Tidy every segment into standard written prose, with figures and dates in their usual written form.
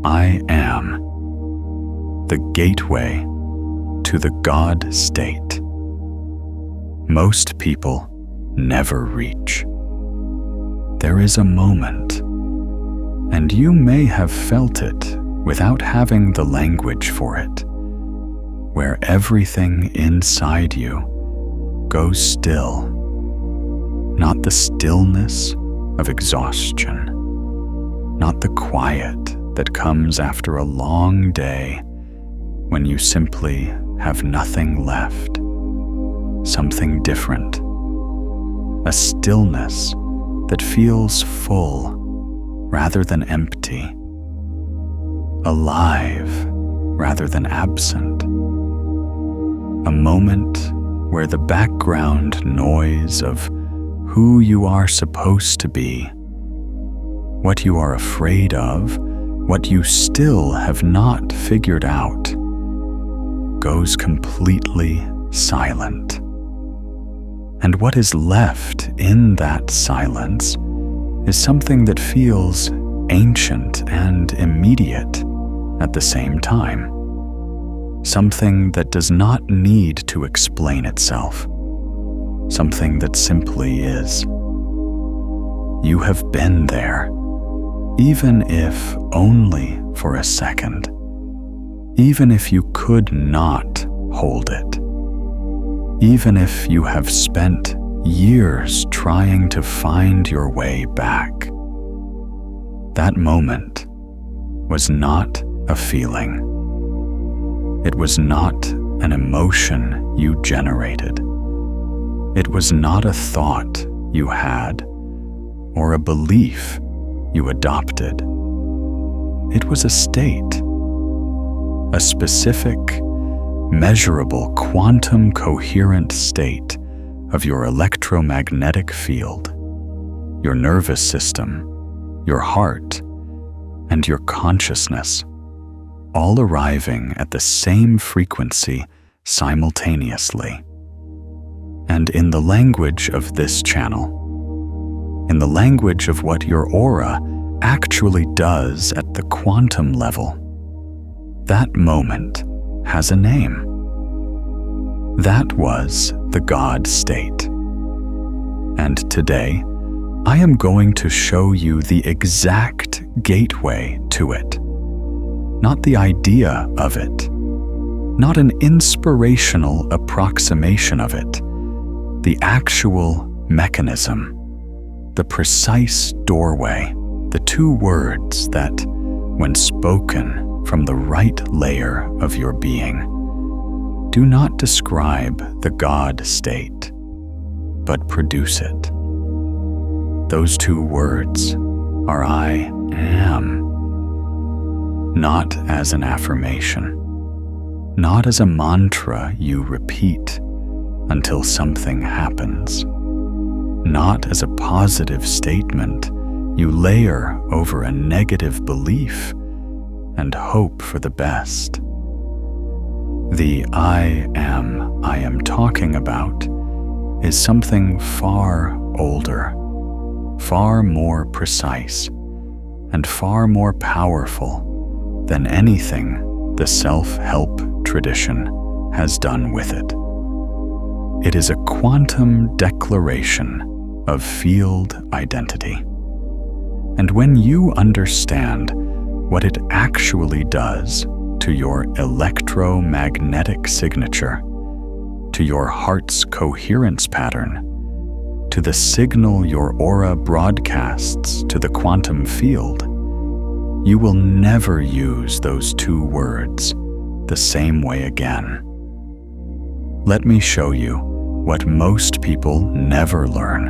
I am, the gateway to the God state. Most people never reach. There is a moment, and you may have felt it without having the language for it, where everything inside you goes still, not the stillness of exhaustion, not the quiet that comes after a long day when you simply have nothing left, something different, a stillness that feels full rather than empty, alive rather than absent, a moment where the background noise of who you are supposed to be, what you are afraid of, what you still have not figured out, goes completely silent. And what is left in that silence is something that feels ancient and immediate at the same time. Something that does not need to explain itself. Something that simply is. You have been there, even if only for a second. Even if you could not hold it. Even if you have spent years trying to find your way back. That moment was not a feeling. It was not an emotion you generated. It was not a thought you had or a belief you adopted. It was a state, a specific, measurable, quantum coherent state of your electromagnetic field, your nervous system, your heart, and your consciousness, all arriving at the same frequency simultaneously. And in the language of this channel, in the language of what your aura actually does at the quantum level, that moment has a name. That was the God state. And today, I am going to show you the exact gateway to it. Not the idea of it, not an inspirational approximation of it, the actual mechanism, the precise doorway, the two words that, when spoken from the right layer of your being, do not describe the God state, but produce it. Those two words are I am. Not as an affirmation, not as a mantra you repeat until something happens, not as a positive statement you layer over a negative belief and hope for the best. The I am talking about is something far older, far more precise, and far more powerful than anything the self-help tradition has done with it. It is a quantum declaration of field identity. And when you understand what it actually does to your electromagnetic signature, to your heart's coherence pattern, to the signal your aura broadcasts to the quantum field, you will never use those two words the same way again. Let me show you what most people never learn.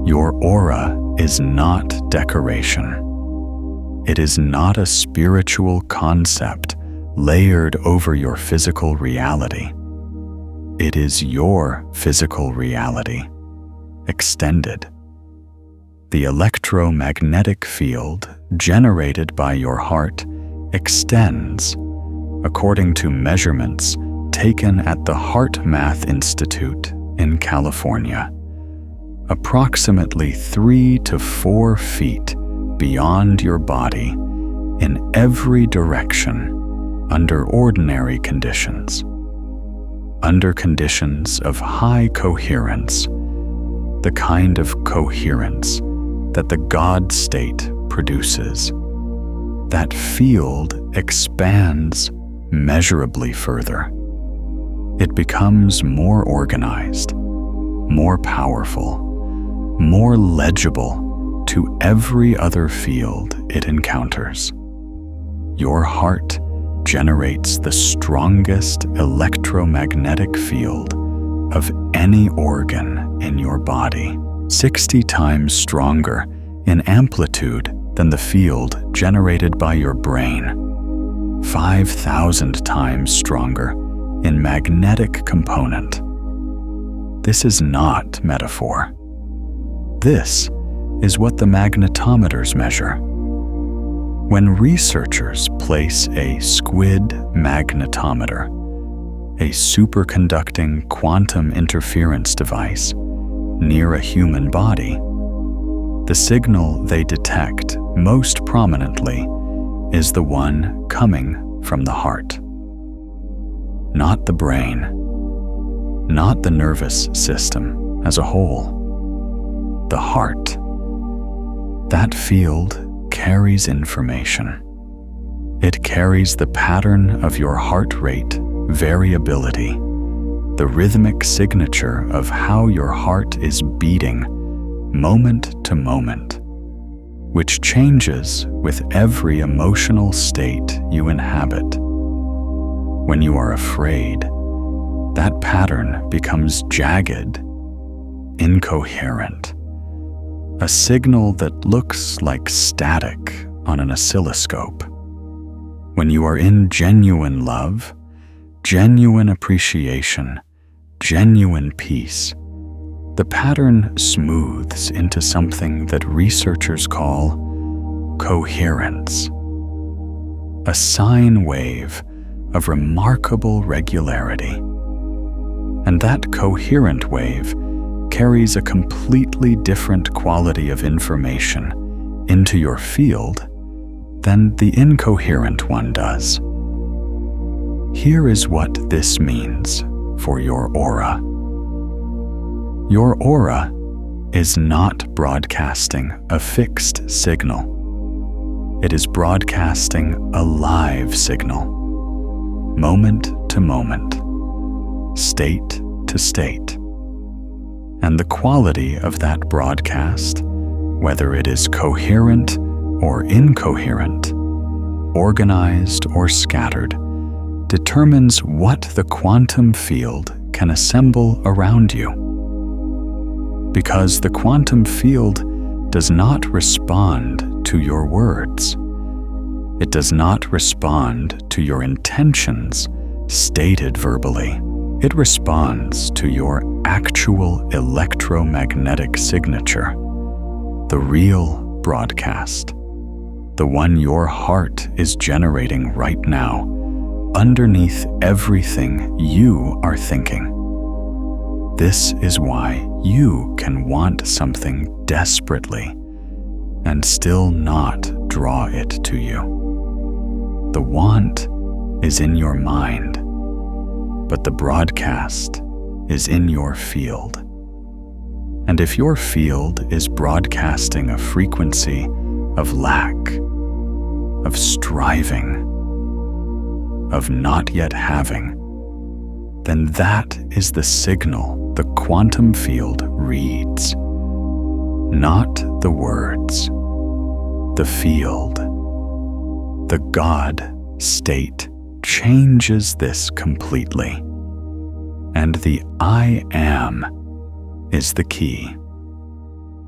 Your aura is not decoration. It is not a spiritual concept layered over your physical reality. It is your physical reality, extended. The electromagnetic field generated by your heart extends, according to measurements taken at the Heart Math Institute in California, approximately 3 to 4 feet beyond your body in every direction under ordinary conditions. Under conditions of high coherence, the kind of coherence that the God state produces, that field expands measurably further. It becomes more organized, more powerful, more legible to every other field it encounters. Your heart generates the strongest electromagnetic field of any organ in your body, 60 times stronger in amplitude than the field generated by your brain, 5,000 times stronger in magnetic component. This is not metaphor. This is what the magnetometers measure. When researchers place a squid magnetometer, a superconducting quantum interference device, near a human body, the signal they detect most prominently is the one coming from the heart. Not the brain, not the nervous system as a whole. The heart. That field carries information. It carries the pattern of your heart rate variability, the rhythmic signature of how your heart is beating moment to moment, which changes with every emotional state you inhabit. When you are afraid, that pattern becomes jagged, incoherent, a signal that looks like static on an oscilloscope. When you are in genuine love, genuine appreciation, genuine peace, the pattern smooths into something that researchers call coherence, a sine wave of remarkable regularity. And that coherent wave carries a completely different quality of information into your field than the incoherent one does. Here is what this means for your aura. Your aura is not broadcasting a fixed signal. It is broadcasting a live signal, moment to moment, state to state. And the quality of that broadcast, whether it is coherent or incoherent, organized or scattered, determines what the quantum field can assemble around you. Because the quantum field does not respond to your words. It does not respond to your intentions stated verbally. It responds to your actual electromagnetic signature, the real broadcast, the one your heart is generating right now, underneath everything you are thinking. This is why you can want something desperately and still not draw it to you. The want is in your mind, but the broadcast is in your field. And if your field is broadcasting a frequency of lack, of striving, of not yet having, then that is the signal the quantum field reads, not the words, the field. The God state changes this completely, and the I am is the key.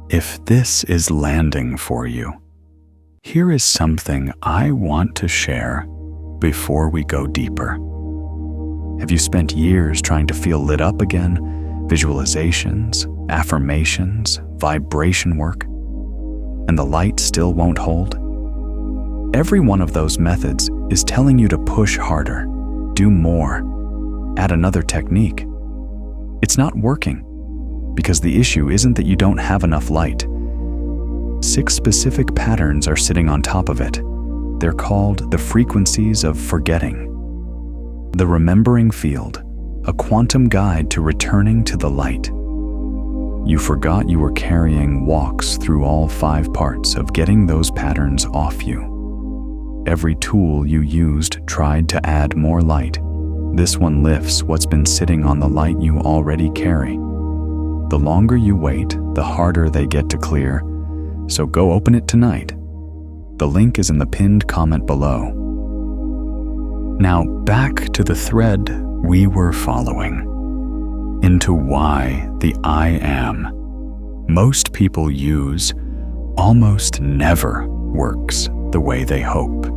If this is landing for you, here is something I want to share before we go deeper. Have you spent years trying to feel lit up again? Visualizations, affirmations, vibration work, and the light still won't hold? Every one of those methods is telling you to push harder, do more, add another technique. It's not working, because the issue isn't that you don't have enough light. 6 specific patterns are sitting on top of it, They're called the frequencies of forgetting. The remembering field, a quantum guide to returning to the light. You forgot you were carrying walks through all 5 parts of getting those patterns off you. Every tool you used tried to add more light. This one lifts what's been sitting on the light you already carry. The longer you wait, the harder they get to clear. So go open it tonight. The link is in the pinned comment below. Now back to the thread we were following. Into why the I am most people use almost never works the way they hope.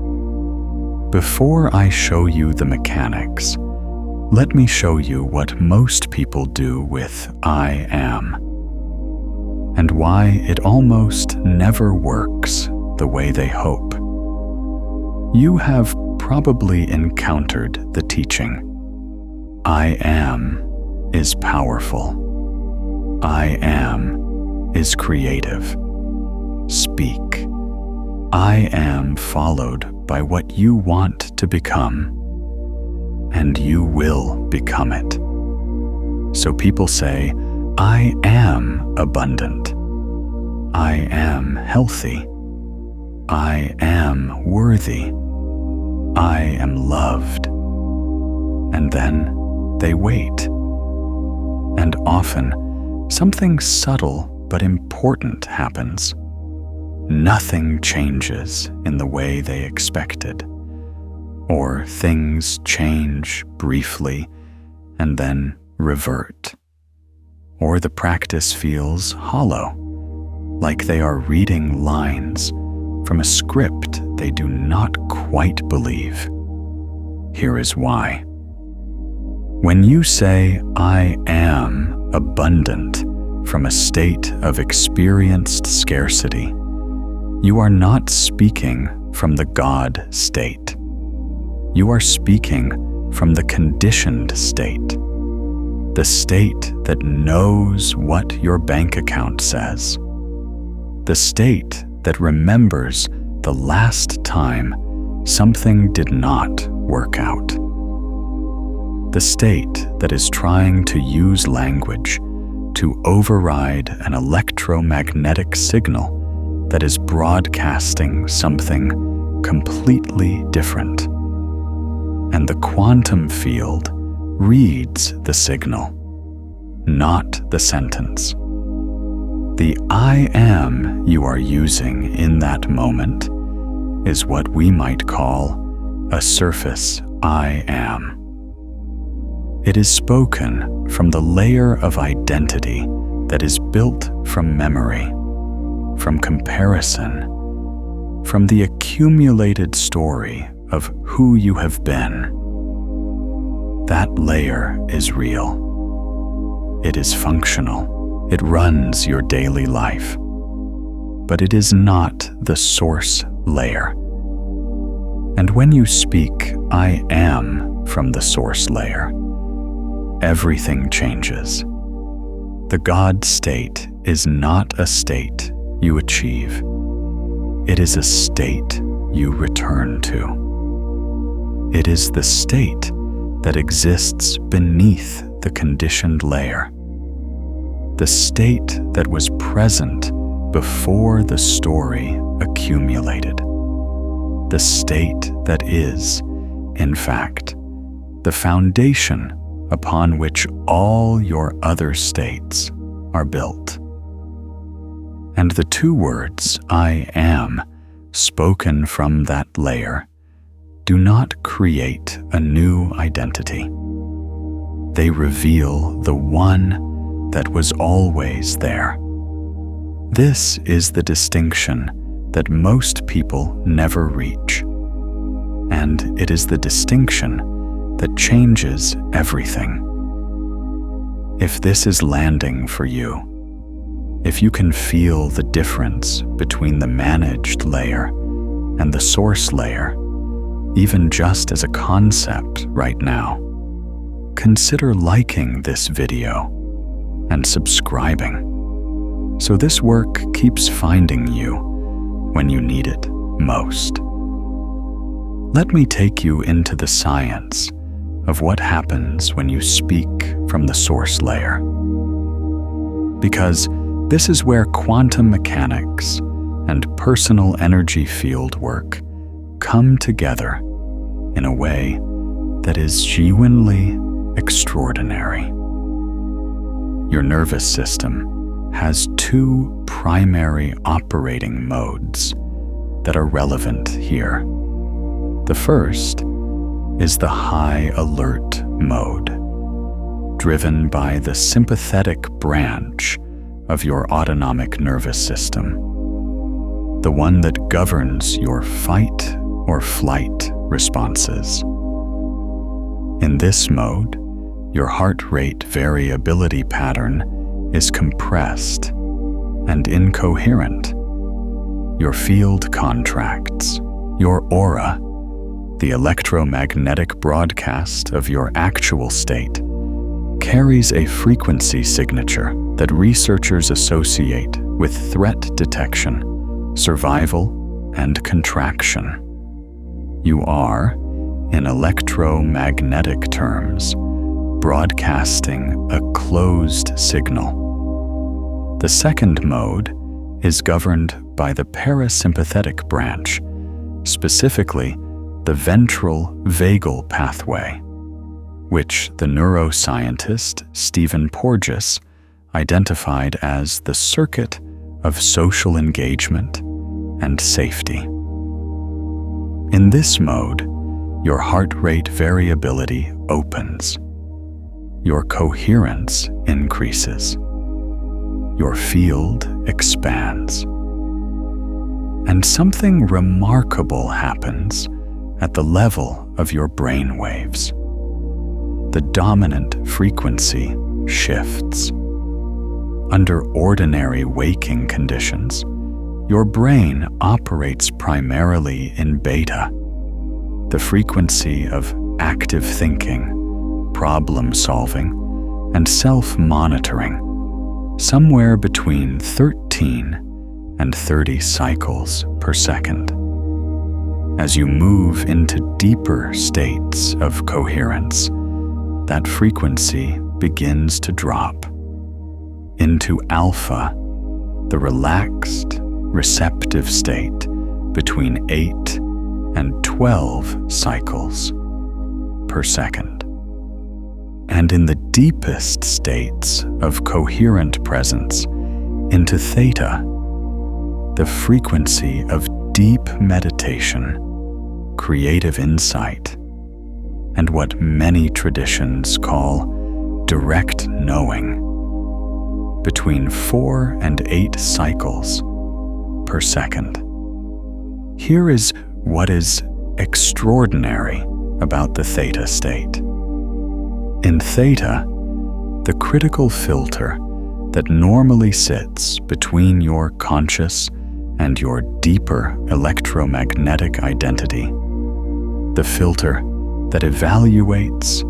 Before I show you the mechanics, let me show you what most people do with I am, and why it almost never works the way they hope. You have probably encountered the teaching, I am is powerful. I am is creative. Speak. I am followed by what you want to become, and you will become it. So people say, I am abundant. I am healthy. I am worthy. I am loved. And then they wait. And often, something subtle but important happens. Nothing changes in the way they expected. Or things change briefly and then revert. Or the practice feels hollow, like they are reading lines from a script they do not quite believe. Here is why. When you say, I am abundant from a state of experienced scarcity, you are not speaking from the God state. You are speaking from the conditioned state, the state that knows what your bank account says, the state that remembers the last time something did not work out, the state that is trying to use language to override an electromagnetic signal that is broadcasting something completely different. And the quantum field reads the signal, not the sentence. The I am you are using in that moment is what we might call a surface I am. It is spoken from the layer of identity that is built from memory, from comparison, from the accumulated story of who you have been. That layer is real. It is functional. It runs your daily life. But it is not the source layer. And when you speak, I am from the source layer, everything changes. The God state is not a state you achieve. It is a state you return to. It is the state that exists beneath the conditioned layer, the state that was present before the story accumulated, the state that is, in fact, the foundation upon which all your other states are built. And the two words, I am, spoken from that layer, do not create a new identity. They reveal the one that was always there. This is the distinction that most people never reach. And it is the distinction that changes everything. If this is landing for you, if you can feel the difference between the managed layer and the source layer, even just as a concept right now, consider liking this video and subscribing, so this work keeps finding you when you need it most. Let me take you into the science of what happens when you speak from the source layer. Because this is where quantum mechanics and personal energy field work come together in a way that is genuinely extraordinary. Your nervous system has two primary operating modes that are relevant here. The first is the high alert mode, driven by the sympathetic branch of your autonomic nervous system, the one that governs your fight or flight responses. In this mode, your heart rate variability pattern is compressed and incoherent. Your field contracts, your aura, the electromagnetic broadcast of your actual state, carries a frequency signature that researchers associate with threat detection, survival, and contraction. You are, in electromagnetic terms, broadcasting a closed signal. The second mode is governed by the parasympathetic branch, specifically the ventral vagal pathway, which the neuroscientist Stephen Porges identified as the circuit of social engagement and safety. In this mode, your heart rate variability opens, your coherence increases, your field expands, and something remarkable happens at the level of your brain waves. The dominant frequency shifts. Under ordinary waking conditions, your brain operates primarily in beta, the frequency of active thinking, problem solving, and self-monitoring, somewhere between 13 and 30 cycles per second. As you move into deeper states of coherence, that frequency begins to drop into alpha, the relaxed, receptive state between 8 and 12 cycles per second. And in the deepest states of coherent presence, into theta, the frequency of deep meditation, creative insight, and what many traditions call direct knowing, between 4 and 8 cycles per second. Here is what is extraordinary about the theta state. In theta, the critical filter that normally sits between your conscious and your deeper electromagnetic identity, the filter that evaluates,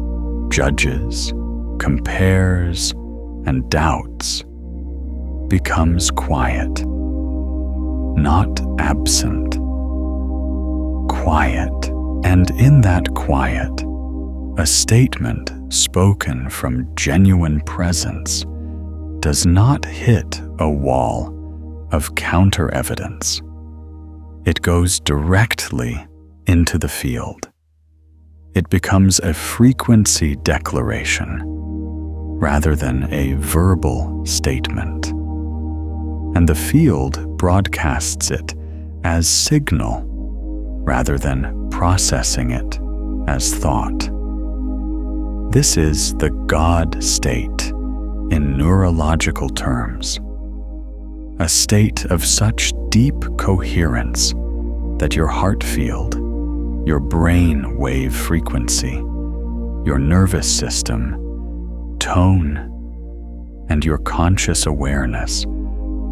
judges, compares, and doubts, becomes quiet, not absent. Quiet, and in that quiet, a statement spoken from genuine presence does not hit a wall of counter-evidence. It goes directly into the field. It becomes a frequency declaration rather than a verbal statement. And the field broadcasts it as signal rather than processing it as thought. This is the God state in neurological terms, a state of such deep coherence that your heart field, your brain wave frequency, your nervous system, tone, and your conscious awareness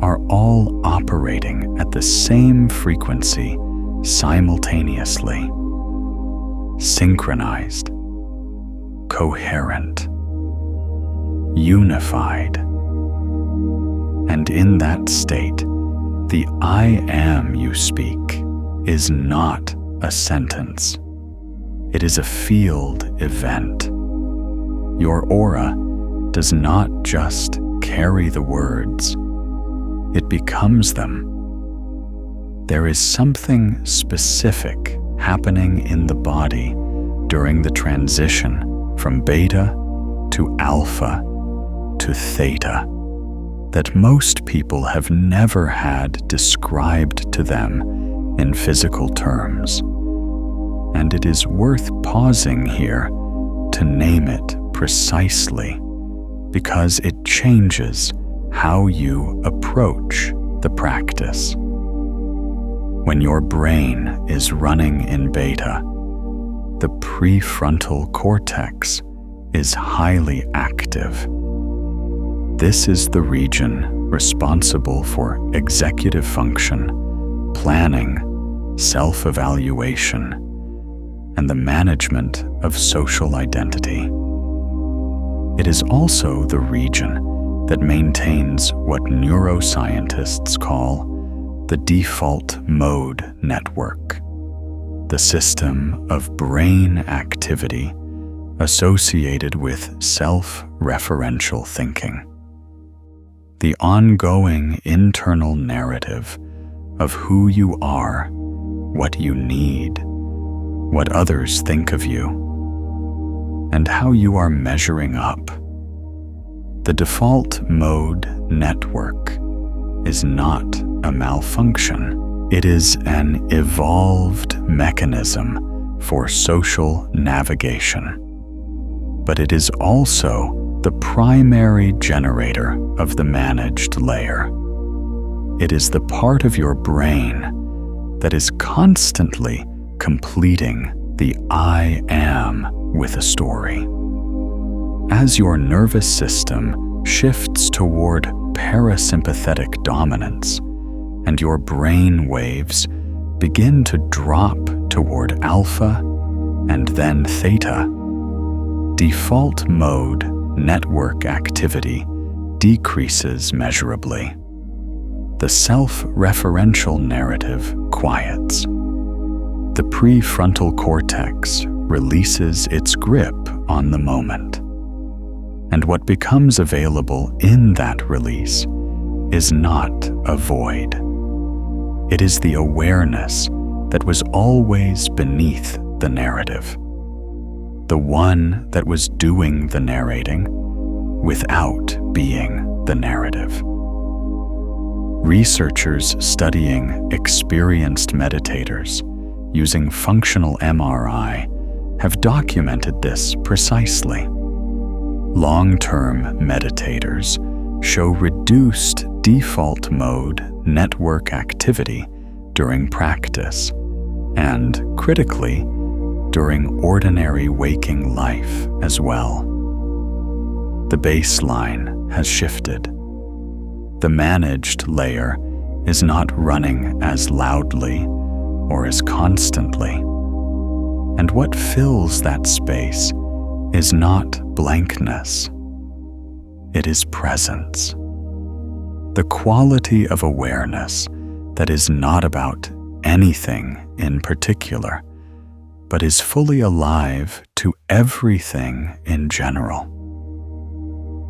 are all operating at the same frequency simultaneously, synchronized, coherent, unified. And in that state, the I am you speak is not a sentence. It is a field event. Your aura does not just carry the words, it becomes them. There is something specific happening in the body during the transition from beta to alpha to theta that most people have never had described to them in physical terms. And it is worth pausing here to name it precisely because it changes how you approach the practice. When your brain is running in beta, the prefrontal cortex is highly active. This is the region responsible for executive function, planning, self-evaluation, and the management of social identity. It is also the region that maintains what neuroscientists call the default mode network, the system of brain activity associated with self-referential thinking. The ongoing internal narrative of who you are, what you need, what others think of you, and how you are measuring up. The default mode network is not a malfunction. It is an evolved mechanism for social navigation. But it is also the primary generator of the managed layer. It is the part of your brain that is constantly completing the I am with a story. As your nervous system shifts toward parasympathetic dominance and your brain waves begin to drop toward alpha and then theta, default mode network activity decreases measurably. The self-referential narrative quiets. The prefrontal cortex releases its grip on the moment. And what becomes available in that release is not a void. It is the awareness that was always beneath the narrative, the one that was doing the narrating without being the narrative. Researchers studying experienced meditators using functional MRI have documented this precisely. Long-term meditators show reduced default mode network activity during practice and, critically, during ordinary waking life as well. The baseline has shifted. The managed layer is not running as loudly or as constantly. And what fills that space is not blankness. It is presence. The quality of awareness that is not about anything in particular, but is fully alive to everything in general.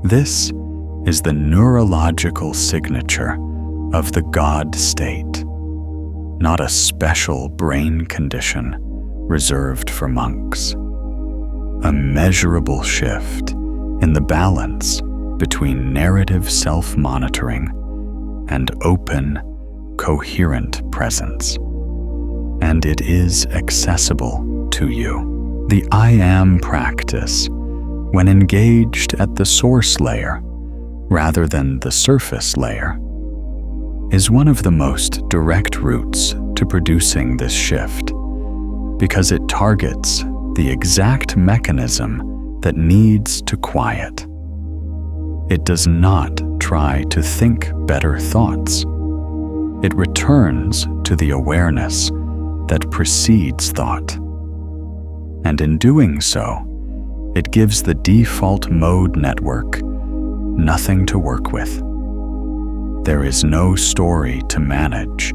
This is the neurological signature of the God state, not a special brain condition reserved for monks. A measurable shift in the balance between narrative self-monitoring and open, coherent presence. And it is accessible to you. The I am practice, when engaged at the source layer rather than the surface layer, is one of the most direct routes to producing this shift because it targets the exact mechanism that needs to quiet. It does not try to think better thoughts. It returns to the awareness that precedes thought. And in doing so, it gives the default mode network nothing to work with. There is no story to manage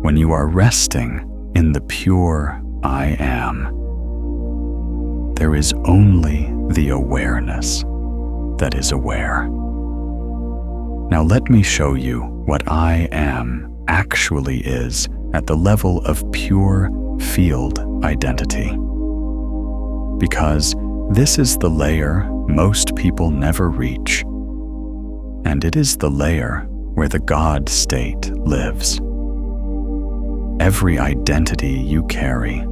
when you are resting in the pure I am. There is only the awareness that is aware. Now let me show you what I am actually is at the level of pure field identity. Because this is the layer most people never reach, and it is the layer where the God state lives. Every identity you carry,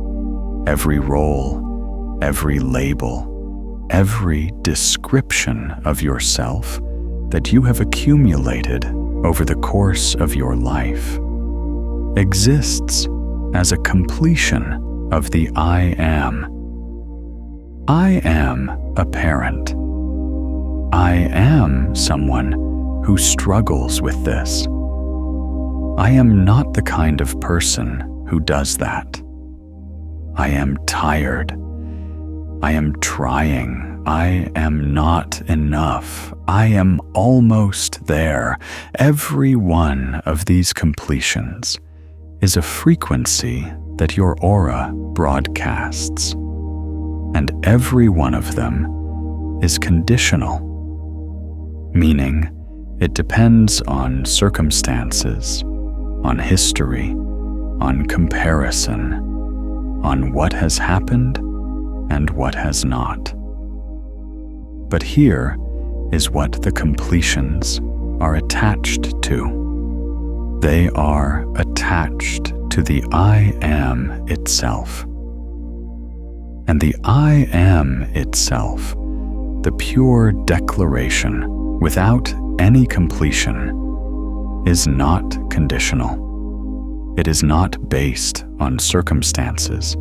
every role, every label, every description of yourself that you have accumulated over the course of your life exists as a completion of the I am. I am a parent. I am someone who struggles with this. I am not the kind of person who does that. I am tired. I am trying. I am not enough. I am almost there. Every one of these completions is a frequency that your aura broadcasts, and every one of them is conditional, meaning it depends on circumstances, on history, on comparison, on what has happened and what has not. But here is what the completions are attached to. They are attached to the I am itself. And the I am itself, the pure declaration without any completion, is not conditional. It is not based on circumstances.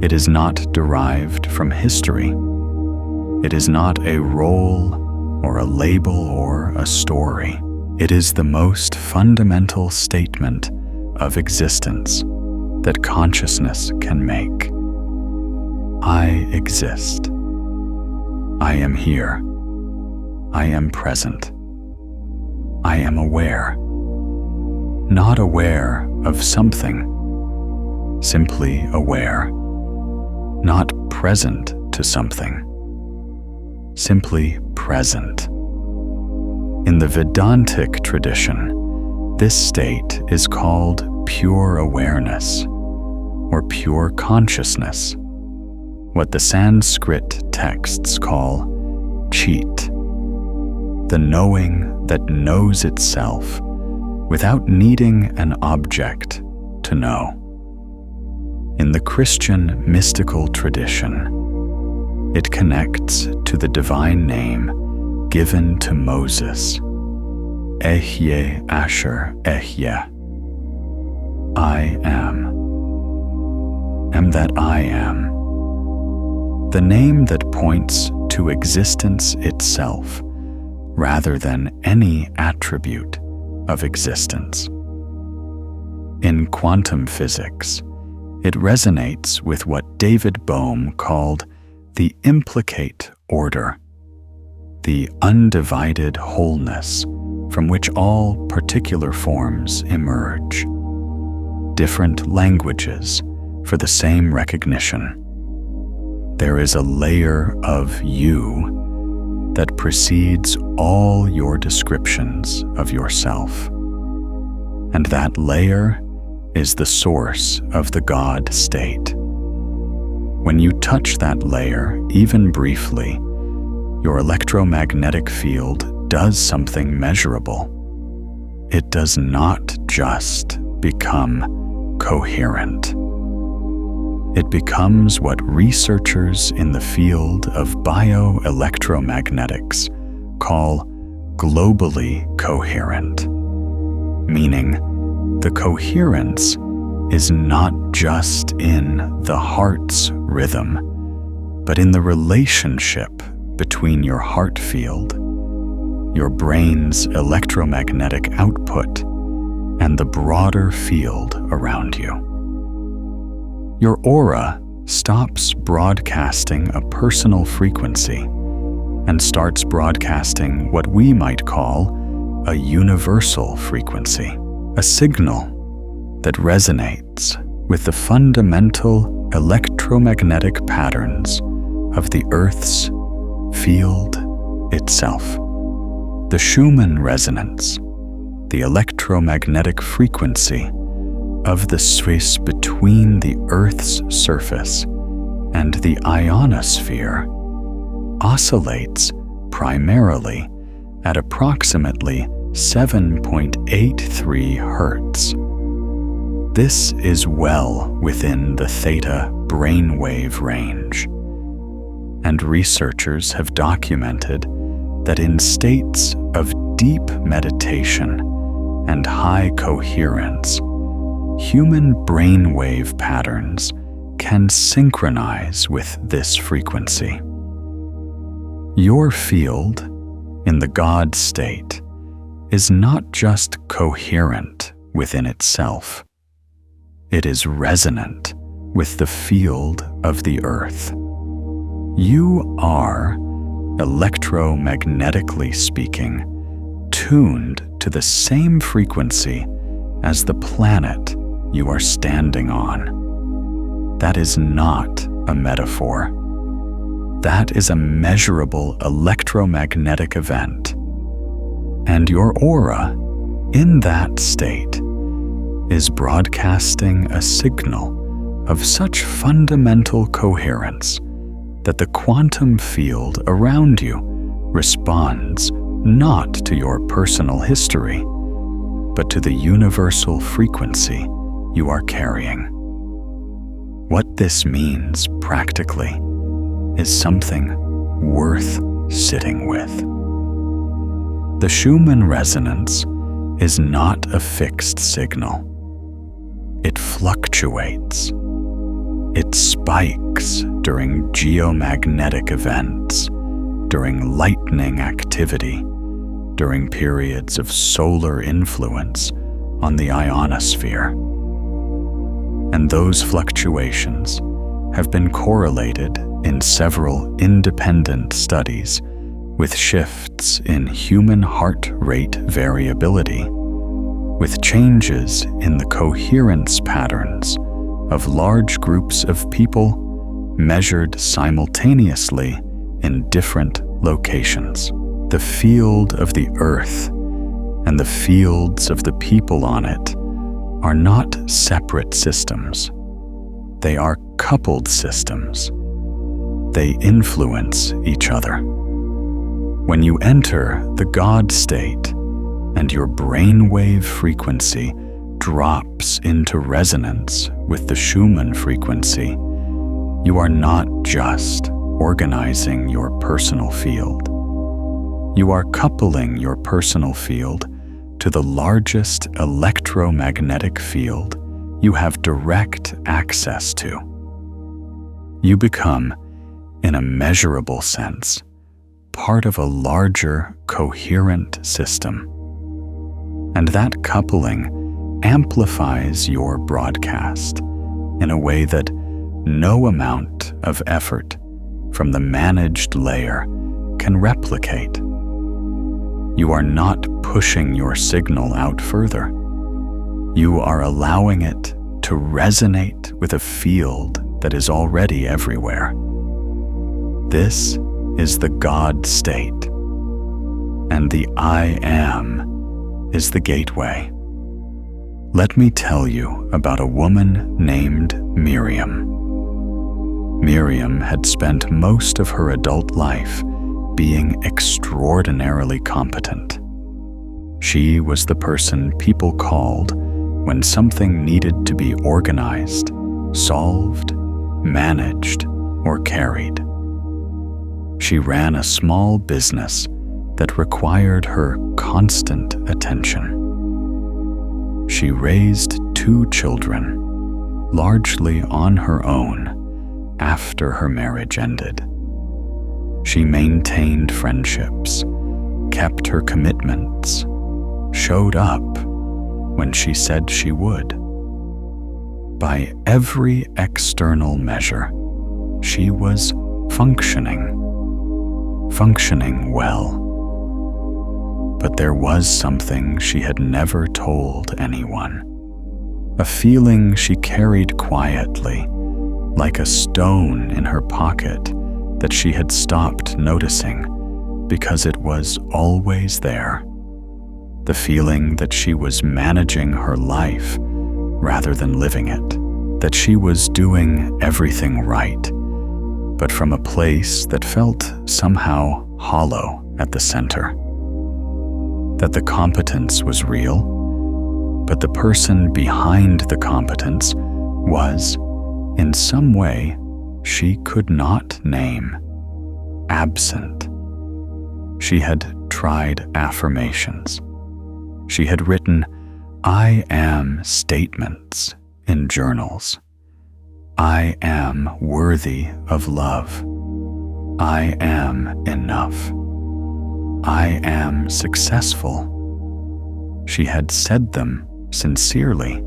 It is not derived from history. It is not a role or a label or a story. It is the most fundamental statement of existence that consciousness can make. I exist. I am here. I am present. I am aware. Not aware of something, simply aware. Not present to something, simply present. In the Vedantic tradition, this state is called pure awareness or pure consciousness, what the Sanskrit texts call chit, the knowing that knows itself without needing an object to know. In the Christian mystical tradition, it connects to the divine name given to Moses, Ehyeh Asher Ehyeh. I am that I am. The name that points to existence itself rather than any attribute of existence. In quantum physics, it resonates with what David Bohm called the implicate order, the undivided wholeness from which all particular forms emerge, different languages for the same recognition. There is a layer of you that precedes all your descriptions of yourself, and that layer is the source of the God state. When you touch that layer, even briefly, your electromagnetic field does something measurable. It does not just become coherent. It becomes what researchers in the field of bioelectromagnetics call globally coherent, meaning the coherence is not just in the heart's rhythm, but in the relationship between your heart field, your brain's electromagnetic output, and the broader field around you. Your aura stops broadcasting a personal frequency and starts broadcasting what we might call a universal frequency, a signal that resonates with the fundamental electromagnetic patterns of the Earth's field itself. The Schumann resonance, the electromagnetic frequency of the space between the Earth's surface and the ionosphere, oscillates primarily at approximately 7.83 Hz. This is well within the theta brainwave range, and researchers have documented that in states of deep meditation and high coherence, human brainwave patterns can synchronize with this frequency. Your field in the God state is not just coherent within itself. It is resonant with the field of the Earth. You are, electromagnetically speaking, tuned to the same frequency as the planet you are standing on. That is not a metaphor. That is a measurable electromagnetic event. And your aura, in that state, is broadcasting a signal of such fundamental coherence that the quantum field around you responds not to your personal history, but to the universal frequency you are carrying. What this means practically is something worth sitting with. The Schumann resonance is not a fixed signal. It fluctuates. It spikes during geomagnetic events, during lightning activity, during periods of solar influence on the ionosphere. And those fluctuations have been correlated in several independent studies with shifts in human heart rate variability, with changes in the coherence patterns of large groups of people measured simultaneously in different locations. The field of the Earth and the fields of the people on it are not separate systems. They are coupled systems. They influence each other. When you enter the God state and your brainwave frequency drops into resonance with the Schumann frequency, you are not just organizing your personal field. You are coupling your personal field to the largest electromagnetic field you have direct access to. You become, in a measurable sense, part of a larger, coherent system. And that coupling amplifies your broadcast in a way that no amount of effort from the managed layer can replicate. You are not pushing your signal out further. You are allowing it to resonate with a field that is already everywhere. This is the God state, and the I Am is the gateway. Let me tell you about a woman named Miriam. Miriam had spent most of her adult life being extraordinarily competent. She was the person people called when something needed to be organized, solved, managed, or carried. She ran a small business that required her constant attention. She raised 2 children, largely on her own, after her marriage ended. She maintained friendships, kept her commitments, showed up when she said she would. By every external measure, she was functioning well. But there was something she had never told anyone, a feeling she carried quietly like a stone in her pocket that she had stopped noticing because it was always there. The feeling that she was managing her life rather than living it, that she was doing everything right, but from a place that felt somehow hollow at the center. That the competence was real, but the person behind the competence was, in some way, she could not name, absent. She had tried affirmations. She had written "I am" statements in journals. I am worthy of love. I am enough. I am successful. She had said them sincerely.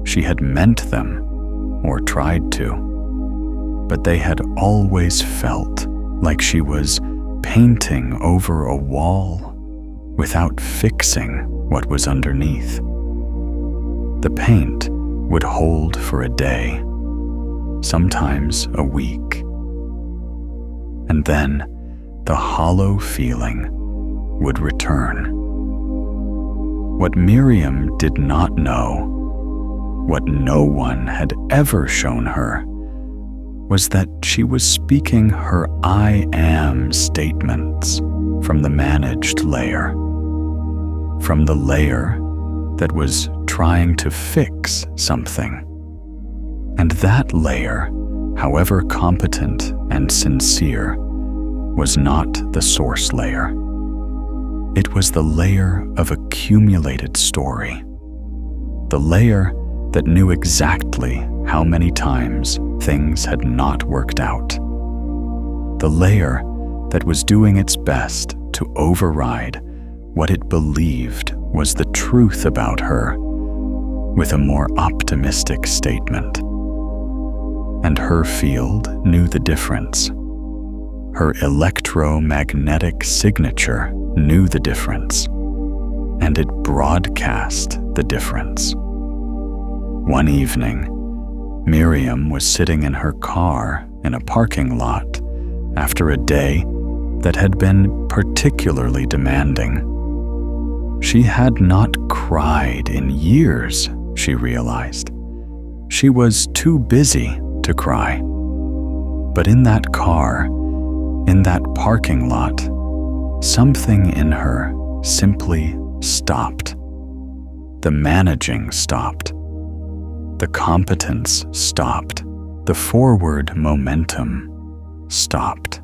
She had meant them, or tried to, but they had always felt like she was painting over a wall without fixing what was underneath. The paint would hold for a day, sometimes a week, and then the hollow feeling would return. What Miriam did not know, what no one had ever shown her, was that she was speaking her I am statements from the managed layer, from the layer that was trying to fix something. And that layer, however competent and sincere, was not the source layer. It was the layer of accumulated story, the layer that knew exactly how many times things had not worked out, the layer that was doing its best to override what it believed was the truth about her with a more optimistic statement. And her field knew the difference. Her electromagnetic signature knew the difference, and it broadcast the difference. One evening, Miriam was sitting in her car in a parking lot after a day that had been particularly demanding. She had not cried in years, she realized. She was too busy to cry. But in that car, in that parking lot, something in her simply stopped. The managing stopped. The competence stopped. The forward momentum stopped.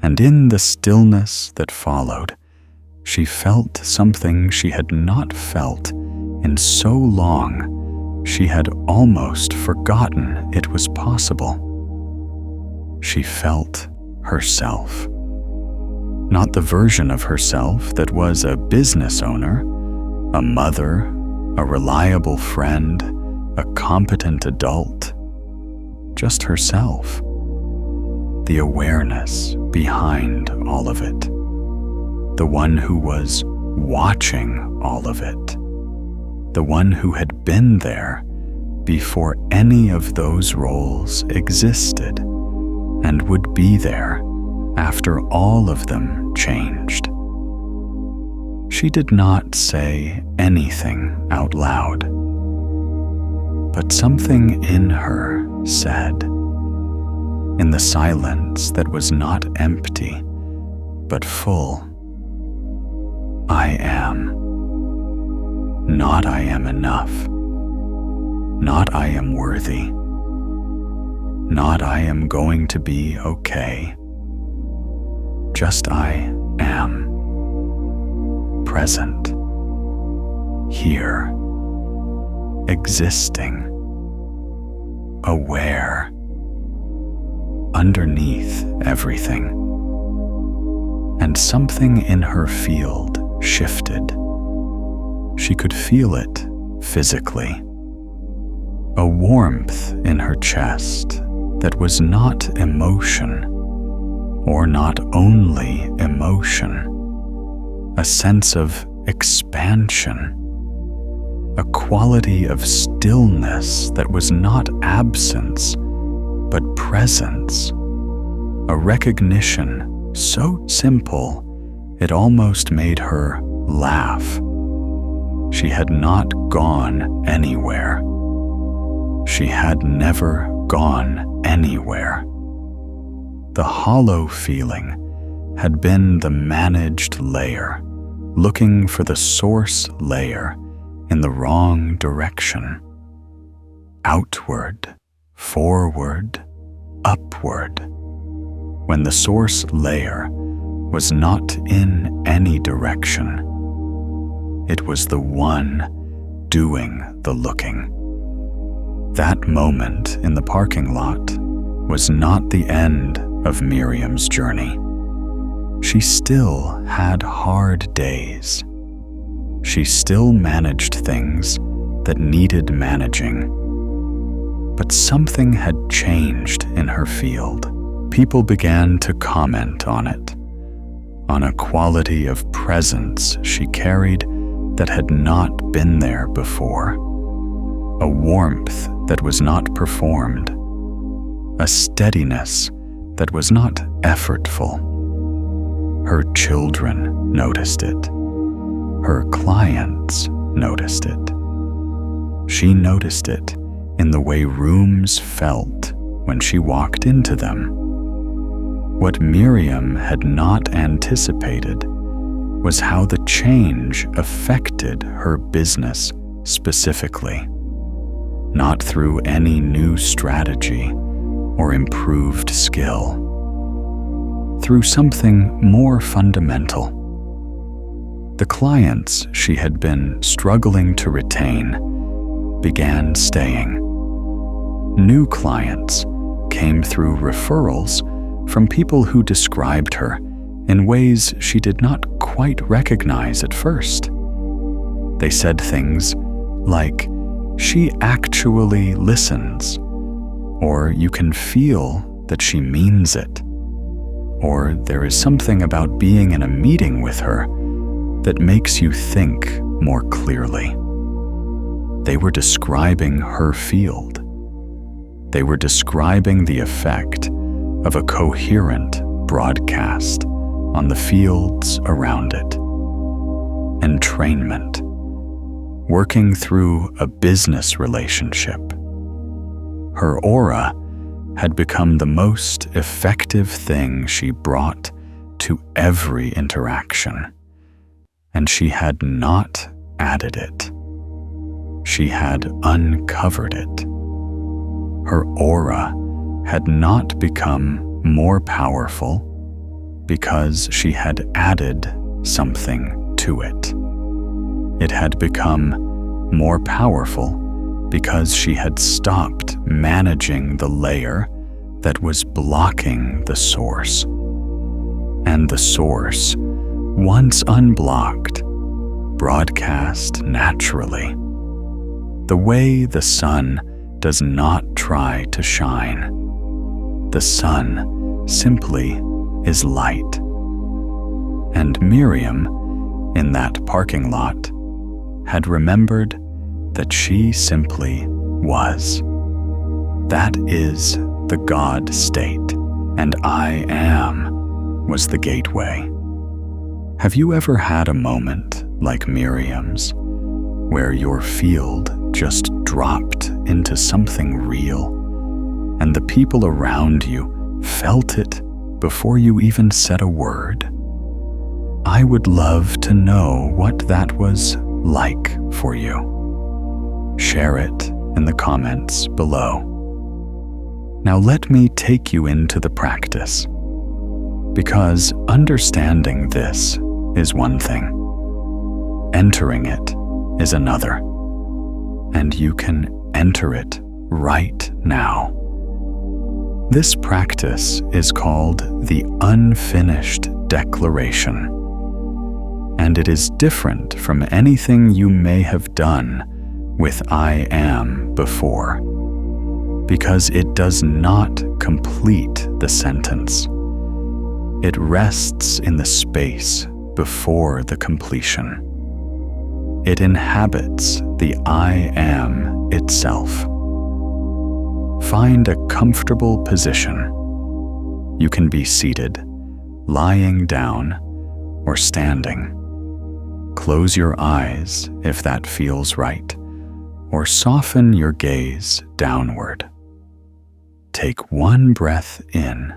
And in the stillness that followed, she felt something she had not felt in so long she had almost forgotten it was possible. She felt herself. Not the version of herself that was a business owner, a mother, a reliable friend, a competent adult. Just herself. The awareness behind all of it. The one who was watching all of it. The one who had been there before any of those roles existed and would be there after all of them changed. She did not say anything out loud, but something in her said, in the silence that was not empty, but full, I am. Not I am enough. Not I am worthy. Not I am going to be okay. Just I am. Present. Here. Existing. Aware. Underneath everything. And something in her field shifted. She could feel it physically. A warmth in her chest that was not emotion, or not only emotion. A sense of expansion. a quality of stillness that was not absence, but presence, a recognition so simple it almost made her laugh. She had not gone anywhere. She had never gone anywhere. The hollow feeling had been the managed layer, looking for the source layer in the wrong direction. Outward, forward, upward, when the source layer was not in any direction. It was the one doing the looking. That moment in the parking lot was not the end of Miriam's journey. She still had hard days. She still managed things that needed managing. But something had changed in her field. People began to comment on it, on a quality of presence she carried that had not been there before, a warmth that was not performed, a steadiness that was not effortful. Her children noticed it. Her clients noticed it. She noticed it in the way rooms felt when she walked into them. What Miriam had not anticipated was how the change affected her business specifically, not through any new strategy or improved skill, through something more fundamental. The clients she had been struggling to retain began staying. New clients came through referrals from people who described her in ways she did not quite recognize at first. They said things like, "She actually listens," or "You can feel that she means it," or "There is something about being in a meeting with her that makes you think more clearly." They were describing her field. They were describing the effect of a coherent broadcast on the fields around it. Entrainment, working through a business relationship. Her aura had become the most effective thing she brought to every interaction, and she had not added it. She had uncovered it. Her aura had not become more powerful because she had added something to it. It had become more powerful because she had stopped managing the layer that was blocking the source. And the source, once unblocked, broadcast naturally, the way the sun does not try to shine. The sun simply is light. And Miriam, in that parking lot, had remembered that she simply was. That is the God state, and I am was the gateway. Have you ever had a moment like Miriam's, where your field just dropped into something real, and the people around you felt it before you even said a word? I would love to know what that was like for you. Share it in the comments below. Now let me take you into the practice, because understanding this is one thing. Entering it is another, and you can enter it right now. This practice is called the unfinished declaration, and it is different from anything you may have done with I am before, because it does not complete the sentence. It rests in the space before the completion. It inhabits the I am itself. Find a comfortable position. You can be seated, lying down, or standing. Close your eyes if that feels right, or soften your gaze downward. Take one breath in,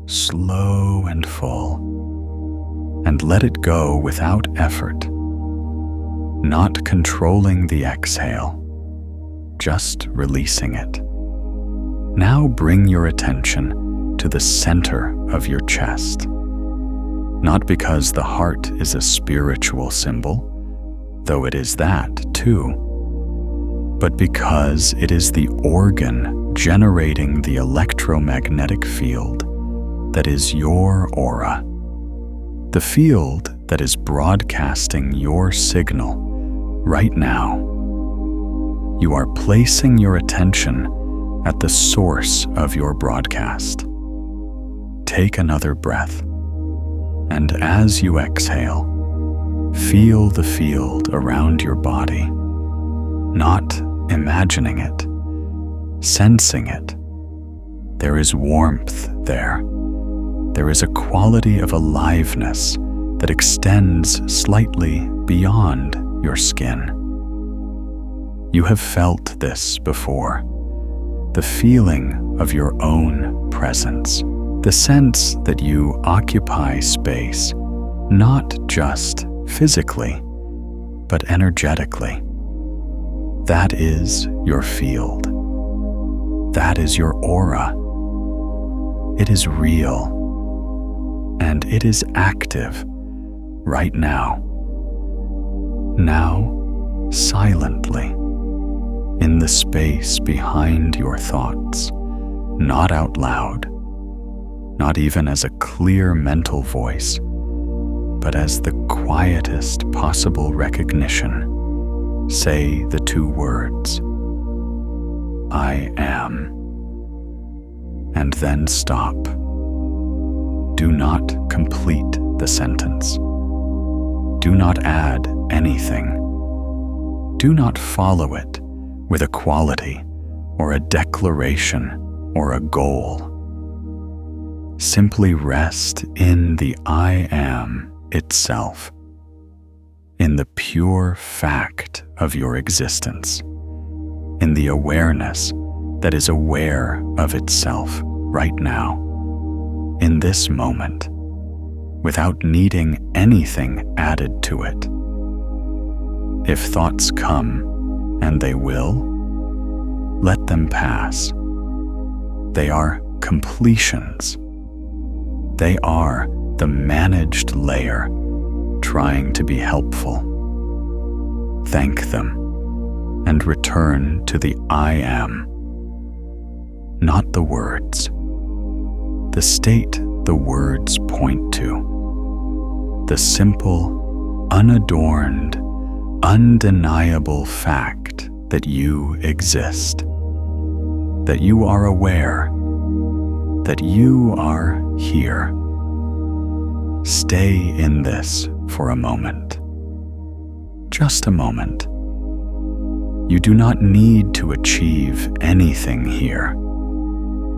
slow and full, and let it go without effort, not controlling the exhale, just releasing it. Now bring your attention to the center of your chest. Not because the heart is a spiritual symbol, though it is that too, but because it is the organ generating the electromagnetic field that is your aura, the field that is broadcasting your signal right now. You are placing your attention at the source of your broadcast. Take another breath, and as you exhale, feel the field around your body, not imagining it, sensing it. There is warmth there. There is a quality of aliveness that extends slightly beyond your skin. You have felt this before, the feeling of your own presence, the sense that you occupy space, not just physically, but energetically. That is your field. That is your aura. It is real, and it is active right now. Now, silently, in the space behind your thoughts, not out loud, not even as a clear mental voice, but as the quietest possible recognition, say the two words, I am, and then stop. Do not complete the sentence. Do not add anything. Do not follow it with a quality or a declaration or a goal. Simply rest in the I am itself, in the pure fact of your existence, in the awareness that is aware of itself right now, in this moment, without needing anything added to it. If thoughts come, and they will, let them pass. They are completions. They are the managed layer trying to be helpful. Thank them and return to the I am, not the words, the state the words point to, the simple, unadorned, undeniable fact that you exist, that you are aware, that you are here. Stay in this for a moment. Just a moment. You do not need to achieve anything here.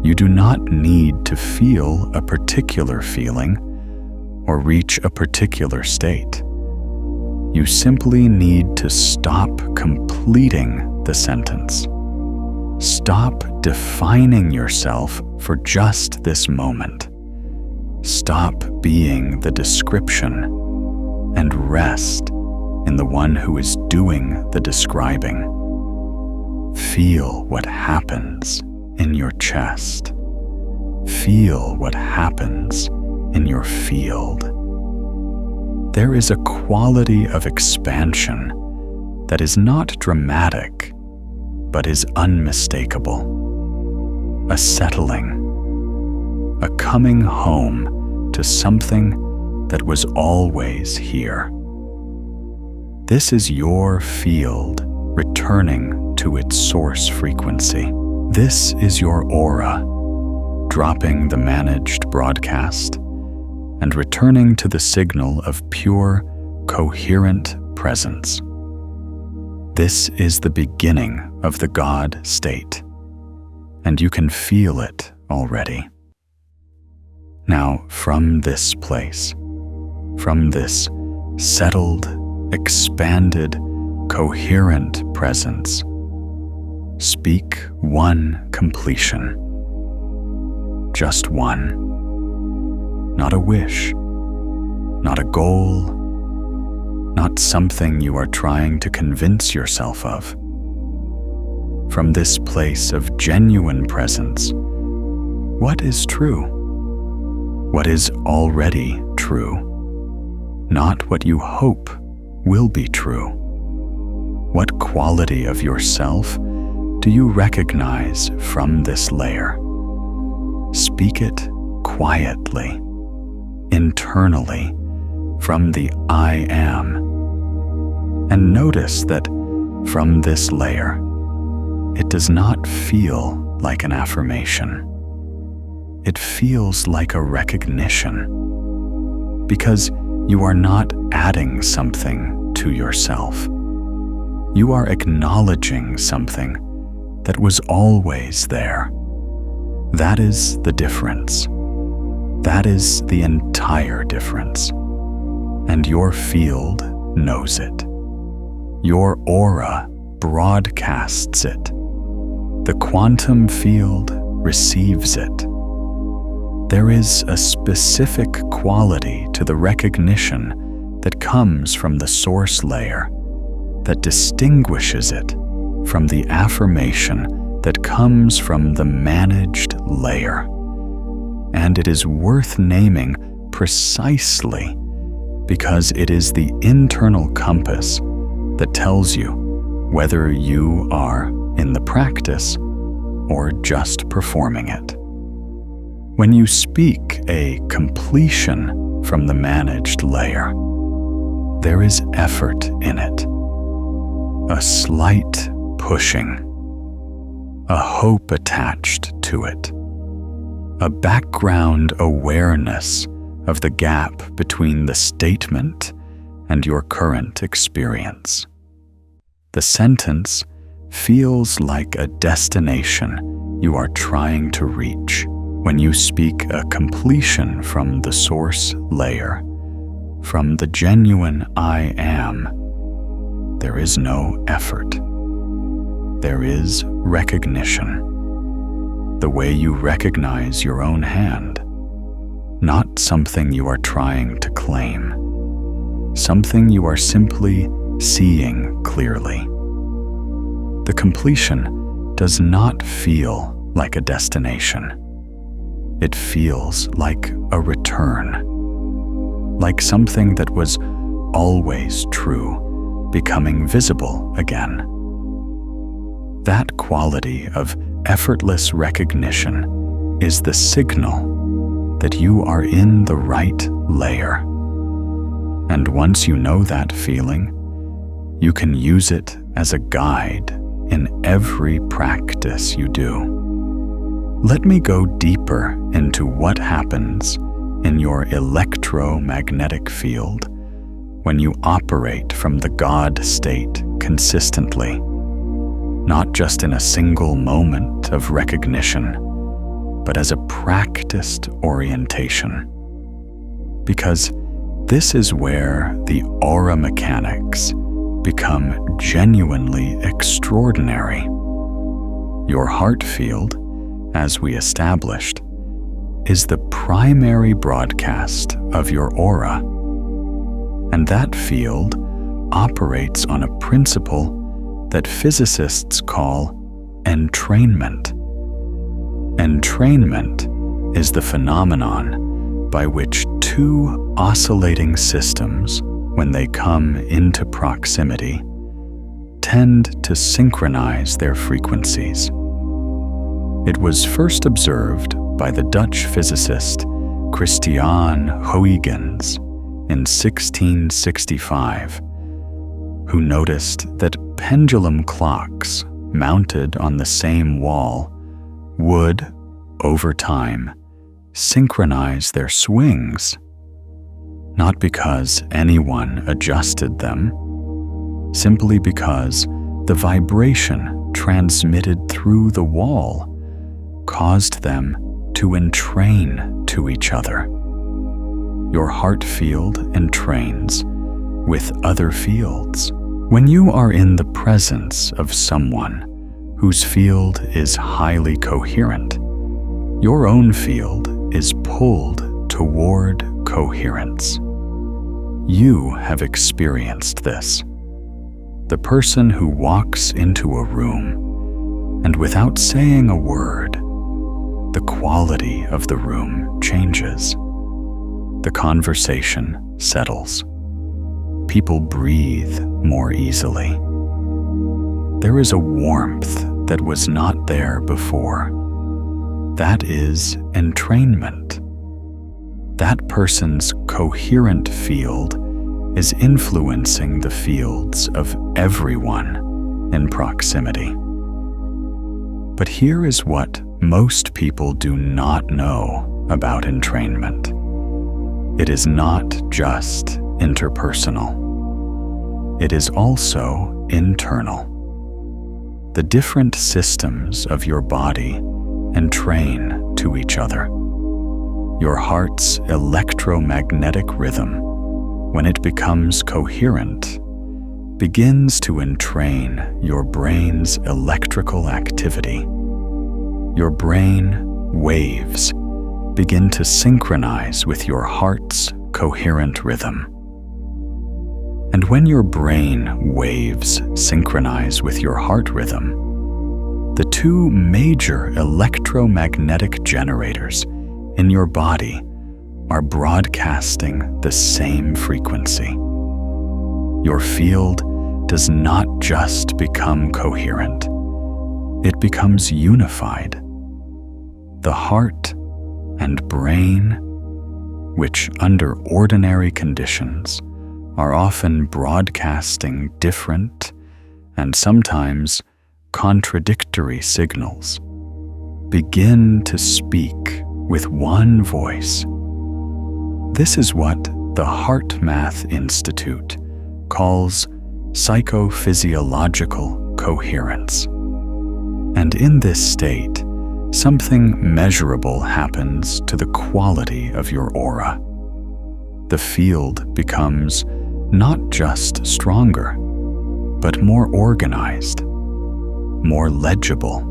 You do not need to feel a particular feeling or reach a particular state. You simply need to stop completing the sentence. Stop defining yourself for just this moment. Stop being the description and rest in the one who is doing the describing. Feel what happens in your chest. Feel what happens in your field. There is a quality of expansion that is not dramatic, but is unmistakable. A settling, a coming home to something that was always here. This is your field returning to its source frequency. This is your aura, dropping the managed broadcast and returning to the signal of pure, coherent presence. This is the beginning of the God state, and you can feel it already. Now, from this place, from this settled, expanded, coherent presence, speak one completion. Just one. Not a wish, not a goal, not something you are trying to convince yourself of. From this place of genuine presence, what is true? What is already true? Not what you hope will be true. What quality of yourself do you recognize from this layer? Speak it quietly, internally, from the I am. And notice that from this layer, it does not feel like an affirmation. It feels like a recognition, because you are not adding something to yourself. You are acknowledging something that was always there. That is the difference. That is the entire difference. And your field knows it. Your aura broadcasts it. The quantum field receives it. There is a specific quality to the recognition that comes from the source layer that distinguishes it from the affirmation that comes from the managed layer. And it is worth naming precisely because it is the internal compass that tells you whether you are in the practice or just performing it. When you speak a completion from the managed layer, there is effort in it, a slight pushing, a hope attached to it, a background awareness of the gap between the statement and your current experience. The sentence feels like a destination you are trying to reach. When you speak a completion from the source layer, from the genuine I am, there is no effort. There is recognition. The way you recognize your own hand, not something you are trying to claim, something you are simply seeing clearly. The completion does not feel like a destination. It feels like a return, like something that was always true becoming visible again. That quality of effortless recognition is the signal that you are in the right layer. And once you know that feeling, you can use it as a guide in every practice you do. Let me go deeper into what happens in your electromagnetic field when you operate from the God state consistently, not just in a single moment of recognition, but as a practiced orientation. Because this is where the aura mechanics become genuinely extraordinary. Your heart field, as we established, is the primary broadcast of your aura. And that field operates on a principle that physicists call entrainment. Entrainment is the phenomenon by which two oscillating systems, when they come into proximity, tend to synchronize their frequencies. It was first observed by the Dutch physicist Christiaan Huygens in 1665, who noticed that pendulum clocks mounted on the same wall would, over time, synchronize their swings, not because anyone adjusted them, simply because The vibration transmitted through the wall caused them to entrain to each other. Your heart field entrains with other fields. When you are in the presence of someone whose field is highly coherent, your own field is pulled toward coherence. You have experienced this. The person who walks into a room and without saying a word, the quality of the room changes. The conversation settles. People breathe more easily. There is a warmth that was not there before. That is entrainment. That person's coherent field is influencing the fields of everyone in proximity. But here is what most people do not know about entrainment. It is not just interpersonal. It is also internal. The different systems of your body entrain to each other. Your heart's electromagnetic rhythm, when it becomes coherent, begins to entrain your brain's electrical activity. Your brain waves begin to synchronize with your heart's coherent rhythm. And when your brain waves synchronize with your heart rhythm, the two major electromagnetic generators in your body are broadcasting the same frequency. Your field does not just become coherent, it becomes unified. The heart and brain, which under ordinary conditions are often broadcasting different and sometimes contradictory signals, begin to speak with one voice. This is what the HeartMath Institute calls psychophysiological coherence. And in this state, something measurable happens to the quality of your aura. The field becomes not just stronger, but more organized, more legible,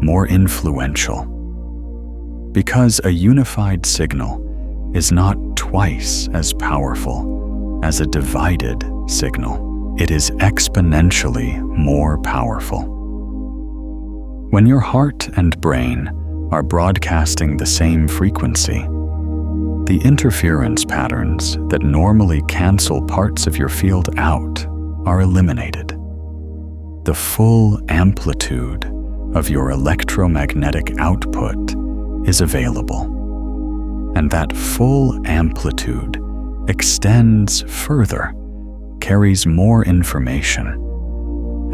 more influential. Because a unified signal is not twice as powerful as a divided signal. It is exponentially more powerful. When your heart and brain are broadcasting the same frequency, the interference patterns that normally cancel parts of your field out are eliminated. The full amplitude of your electromagnetic output is available, and that full amplitude extends further, carries more information,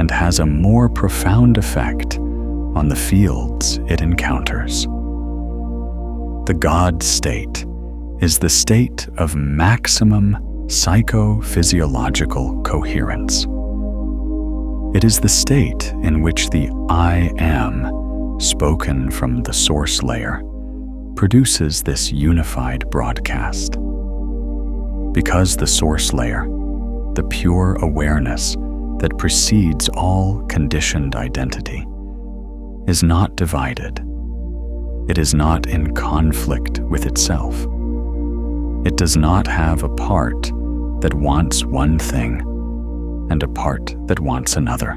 and has a more profound effect on the fields it encounters. The God state is the state of maximum psychophysiological coherence. It is the state in which the I am, spoken from the source layer, produces this unified broadcast. Because the source layer, the pure awareness that precedes all conditioned identity, is not divided. It is not in conflict with itself. It does not have a part that wants one thing and a part that wants another.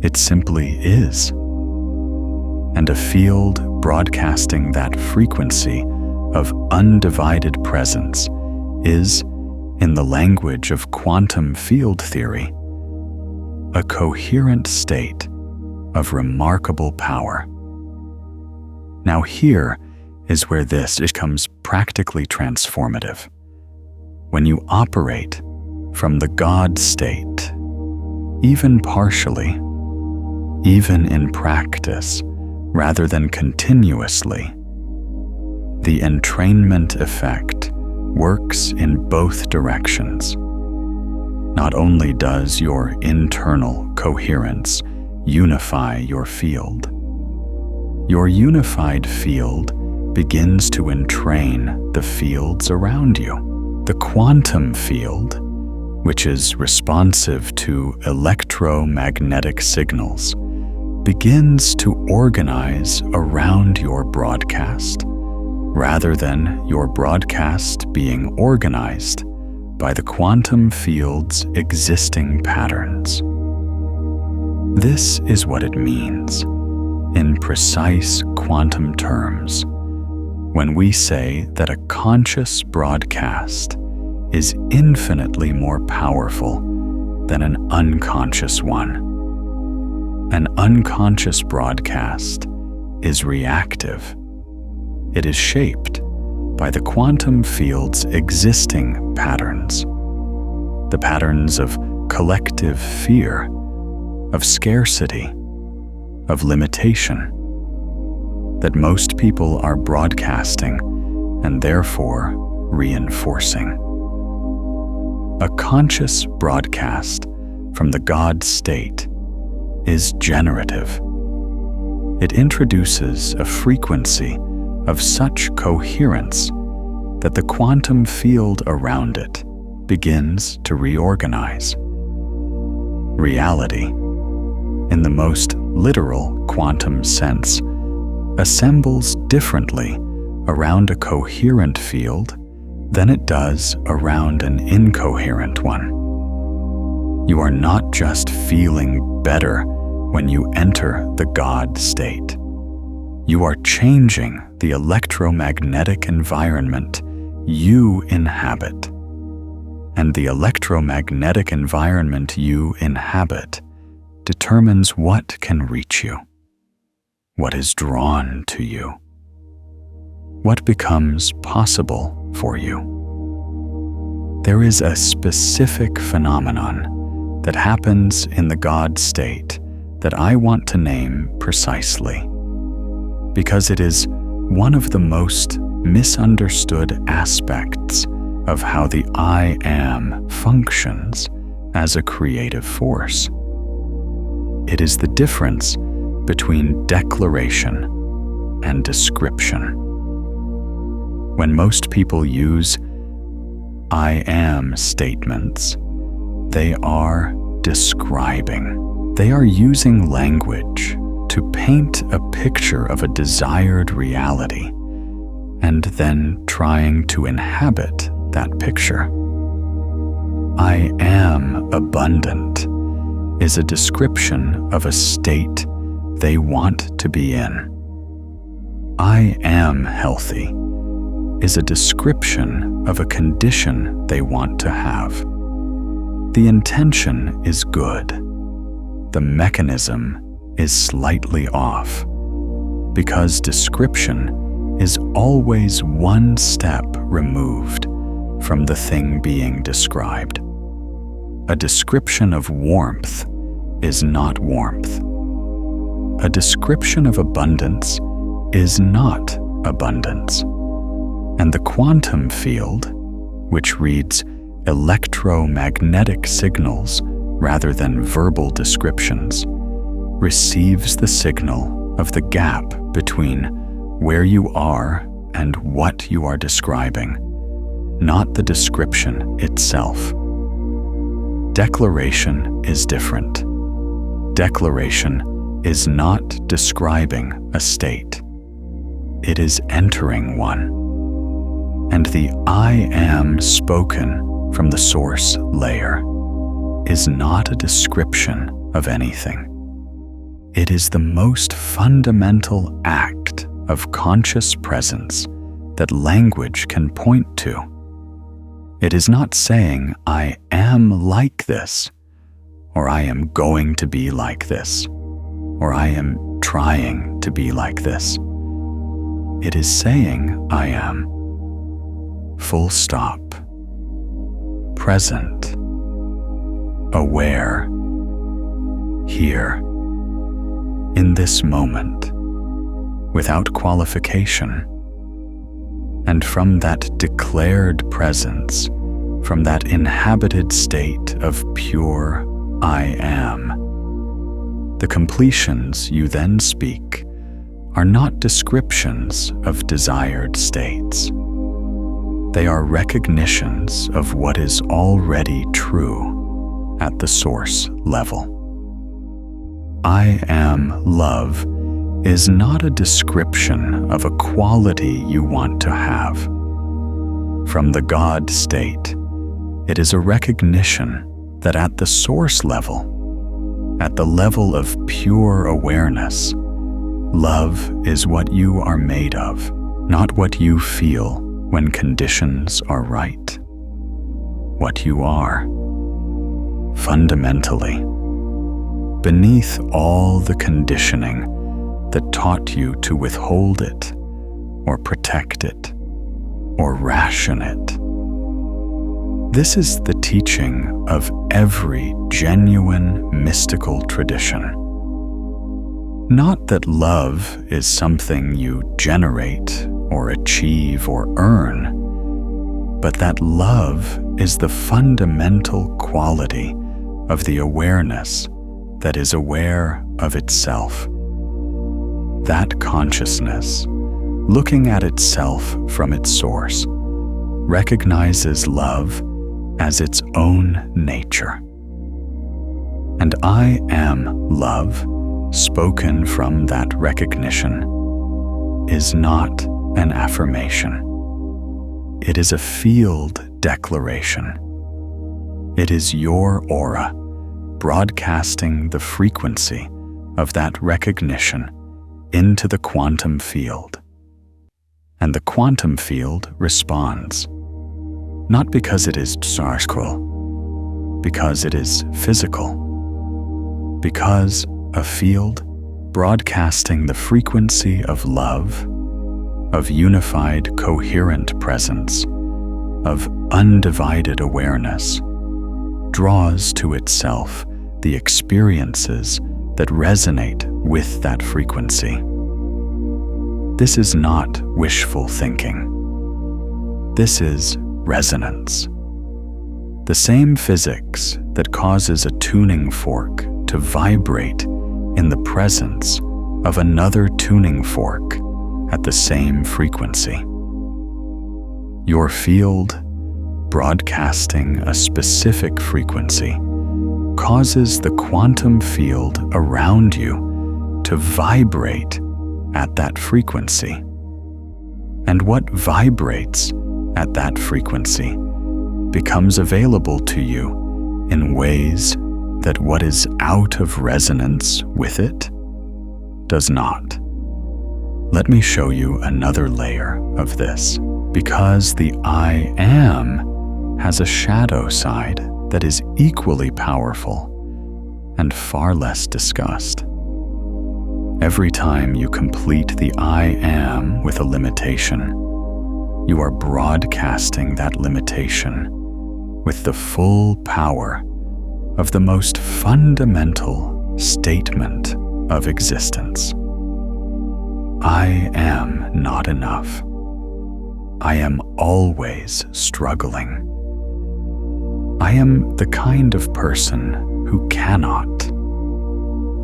It simply is. And a field broadcasting that frequency of undivided presence is, in the language of quantum field theory, a coherent state of remarkable power. Now here is where this becomes practically transformative. When you operate from the God state, even partially, even in practice, rather than continuously, the entrainment effect works in both directions. Not only does your internal coherence unify your field, your unified field begins to entrain the fields around you. The quantum field, which is responsive to electromagnetic signals, begins to organize around your broadcast, rather than your broadcast being organized by the quantum field's existing patterns. This is what it means, in precise quantum terms, when we say that a conscious broadcast is infinitely more powerful than an unconscious one. An unconscious broadcast is reactive. It is shaped by the quantum field's existing patterns, the patterns of collective fear, of scarcity, of limitation, that most people are broadcasting and therefore reinforcing. A conscious broadcast from the God state is generative. It introduces a frequency of such coherence that the quantum field around it begins to reorganize. Reality, in the most literal quantum sense, assembles differently around a coherent field than it does around an incoherent one. You are not just feeling better when you enter the God state. You are changing the electromagnetic environment you inhabit. And the electromagnetic environment you inhabit determines what can reach you, what is drawn to you, what becomes possible for you. There is a specific phenomenon that happens in the God state that I want to name precisely, because it is one of the most misunderstood aspects of how the I Am functions as a creative force. It is the difference between declaration and description. When most people use I am statements, they are describing. They are using language to paint a picture of a desired reality and then trying to inhabit that picture. I am abundant is a description of a state they want to be in. I am healthy is a description of a condition they want to have. The intention is good. The mechanism is slightly off, because description is always one step removed from the thing being described. A description of warmth is not warmth. A description of abundance is not abundance. And the quantum field, which reads electromagnetic signals rather than verbal descriptions, receives the signal of the gap between where you are and what you are describing, not the description itself. Declaration is different. Declaration is not describing a state. It is entering one. And the I am spoken from the source layer is not a description of anything. It is the most fundamental act of conscious presence that language can point to. It is not saying, I am like this, or I am going to be like this, or I am trying to be like this. It is saying, I am. Full stop. Present. Aware. Here. In this moment. Without qualification. And from that declared presence, from that inhabited state of pure I am. The completions you then speak are not descriptions of desired states. They are recognitions of what is already true at the source level. I am love is not a description of a quality you want to have. From the God state, it is a recognition that at the source level, at the level of pure awareness, love is what you are made of, not what you feel when conditions are right. What you are, fundamentally, beneath all the conditioning that taught you to withhold it, or protect it, or ration it. This is the teaching of every genuine mystical tradition. Not that love is something you generate or achieve or earn, but that love is the fundamental quality of the awareness that is aware of itself. That consciousness, looking at itself from its source, recognizes love as its own nature. And I am love, spoken from that recognition, is not an affirmation. It is a field declaration. It is your aura broadcasting the frequency of that recognition into the quantum field. And the quantum field responds, not because it is physical, because it is physical, because a field broadcasting the frequency of love, of unified coherent presence, of undivided awareness, draws to itself the experiences that resonate with that frequency. This is not wishful thinking. This is resonance. The same physics that causes a tuning fork to vibrate in the presence of another tuning fork at the same frequency. Your field, broadcasting a specific frequency, causes the quantum field around you to vibrate at that frequency. And what vibrates at that frequency becomes available to you in ways that what is out of resonance with it does not. Let me show you another layer of this, because the I am has a shadow side that is equally powerful and far less discussed. Every time you complete the I am with a limitation, you are broadcasting that limitation with the full power of the most fundamental statement of existence. I am not enough. I am always struggling. I am the kind of person who cannot.